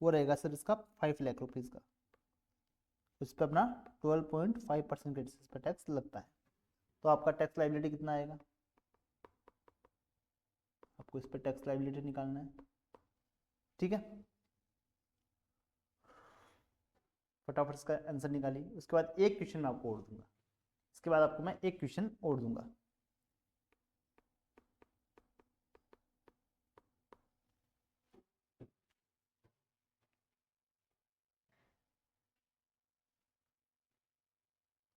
वो रहेगा सर इसका 5 लाख रुपीज़ का। इस पर अपना 12.5% इस पर टैक्स लगता है। तो आपका टैक्स लाइबिलिटी कितना आएगा, आपको इस पर टैक्स लाइबिलिटी निकालना है। ठीक है, फटाफट इसका आंसर निकालिए। उसके बाद एक क्वेश्चन मैं आपको और दूंगा, इसके बाद आपको मैं एक क्वेश्चन और दूंगा।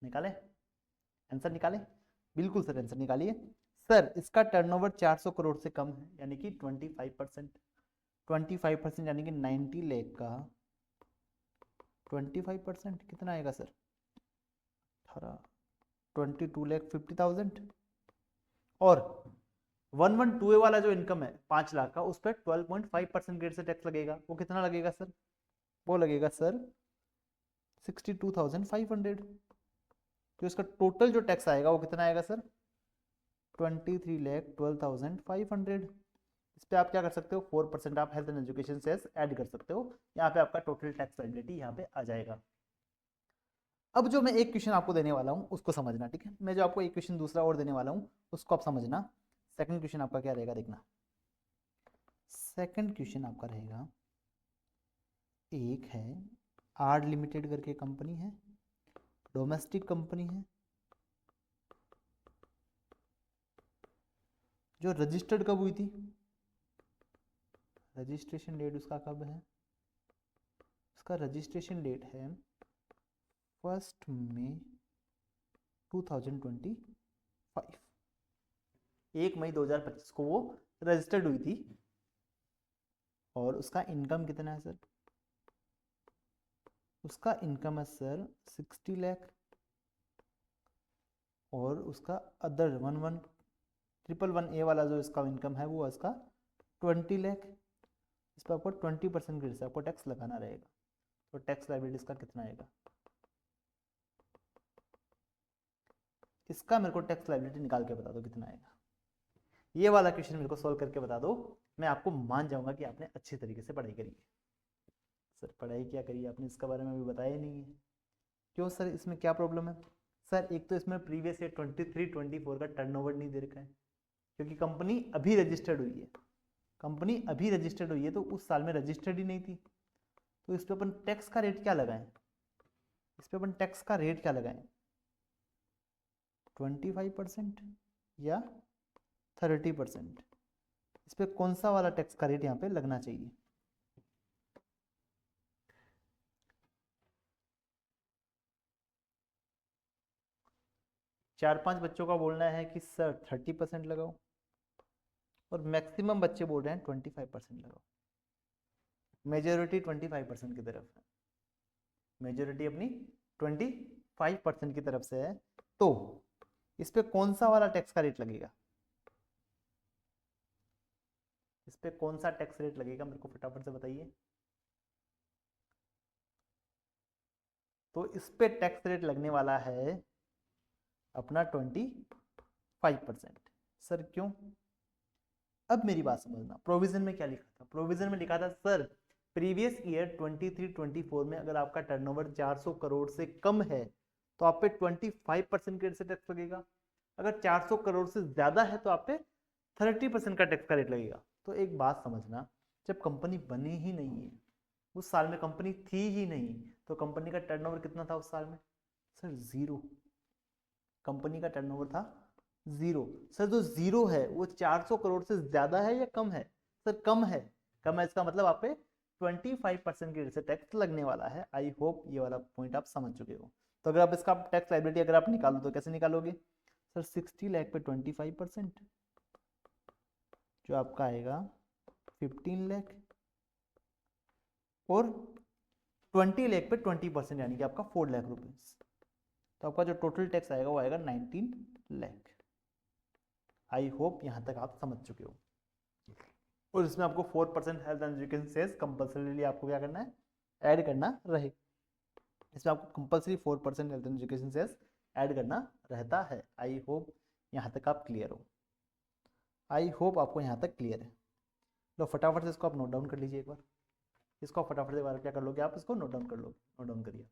निकाले आंसर, निकाले, बिल्कुल सर आंसर निकालिए। सर इसका टर्नओवर 400 करोड़ से कम है, यानी कि 25%, 25% यानी कि 90 लाख का 25% कितना आएगा सर, 22,50,000। और 112A वाला जो इनकम है 5 लाख का, उस पर 12.5% रेट से टैक्स लगेगा। वो कितना लगेगा सर, वो लगेगा सर 62,500। तो इसका टोटल जो टैक्स आएगा वो कितना आएगा सर, 23,12,500। इस पे आप क्या कर सकते हो, 4% आप health and education cess add कर सकते हो। यहाँ पे आपका टोटल टैक्स लायबिलिटी यहाँ पे आ जाएगा। अब जो मैं एक क्वेश्चन आपको देने वाला हूँ उसको समझना, ठीक है, मैं जो आपको एक क्वेश्चन दूसरा और देने वाला हूँ उसको आप समझना। सेकंड क्वेश्चन आपका क्या रहेगा, देखना, सेकंड क्वेश्चन आपका रहेगा, एक है आर लिमिटेड करके कंपनी है, डोमेस्टिक कंपनी है, जो रजिस्टर्ड कब हुई थी, रजिस्ट्रेशन डेट उसका कब है, उसका रजिस्ट्रेशन डेट है 1 मई 2025, 1 मई 2025 को वो रजिस्टर्ड हुई थी। और उसका इनकम कितना है सर, उसका इनकम है सर 60 लाख। और उसका अदर 11111A वाला जो इसका इनकम है वो इसका 20 लाख। इस पर आपको 20% ग्रेड से आपको टैक्स लगाना रहेगा। तो टैक्स लायबिलिटी इसका कितना आएगा, इसका मेरे को टैक्स लायबिलिटी निकाल के बता दो कितना आएगा। ये वाला क्वेश्चन मेरे को सॉल्व करके बता दो, मैं आपको मान जाऊंगा कि आपने अच्छी तरीके से पढ़ाई करी है। सर पढ़ाई क्या करी आपने, इसके बारे में अभी बताया ही नहीं है। क्यों सर, इसमें क्या प्रॉब्लम है? सर एक तो इसमें प्रीवियस ईयर 23-24 का टर्नओवर नहीं दे रखा है, क्योंकि कंपनी अभी रजिस्टर्ड हुई है, कंपनी अभी रजिस्टर्ड हुई है, तो उस साल में रजिस्टर्ड ही नहीं थी। तो इस पे अपन टैक्स का रेट क्या लगाएं? इस पे अपन टैक्स का रेट क्या लगाएं? 25% या 30%? इस पे कौन सा वाला टैक्स का रेट यहाँ पे लगना चाहिए? चार पांच बच्चों का बोलना है कि सर 30% लगाओ, और मैक्सिमम बच्चे बोल रहे हैं 25% लगाओ। मेजोरिटी 25% की तरफ है, मेजोरिटी अपनी 25% की तरफ से है। तो इस पे कौन सा वाला टैक्स का रेट लगेगा? इस पे कौन सा टैक्स रेट लगेगा, मेरे को फटाफट से बताइए। तो इस पे टैक्स रेट लगने वाला है अपना 25%। सर क्यों? अब मेरी बात समझना, प्रोविजन में क्या लिखा था? प्रोविजन में लिखा था सर प्रीवियस ईयर 23-24 में अगर आपका टर्नओवर 400 करोड़ से कम है तो आप पे 25% के रेट से टैक्स लगेगा, अगर 400 करोड़ से ज्यादा है तो आप पे 30% का टैक्स का रेट लगेगा। तो एक बात समझना, जब कंपनी बनी ही नहीं है, उस साल में कंपनी थी ही नहीं, तो कंपनी का टर्नओवर कितना था उस साल में? Sir zero. कंपनी का टर्नओवर था जीरो। सर जो जीरो है वो 400 करोड़ से ज्यादा है या कम है? सर कम है। कम है, इसका मतलब आप पे 25% की रेट से टैक्स लगने वाला है। आई होप ये वाला पॉइंट आप समझ चुके हो। तो अगर आप इसका टैक्स लायबिलिटी अगर आप निकालो तो कैसे निकालोगे? सर 60 लाख पे 25%, जो आपका आएगा 15 लाख, और 20 लाख पे 20% यानी कि आपका 4 लाख रुपीज। तो आपका जो टोटल टैक्स आएगा वो आएगा 19 लाख। आई होप यहाँ तक आप समझ चुके हो। और इसमें आपको 4% health and education cess compulsorily आपको क्या करना है? ऐड करना रहे। इसमें आपको compulsory 4% health and education cess add करना रहता है। आई होप यहाँ तक आप क्लियर हो। आई होप आपको यहाँ तक क्लियर है। तो फटाफट से इसको आप नोट डाउन कर लीजिए एक बार। इसको फटाफट से बार क्या कर लोगे आप? इसको नोट डाउन कर लोगे, नोट डाउन करिए।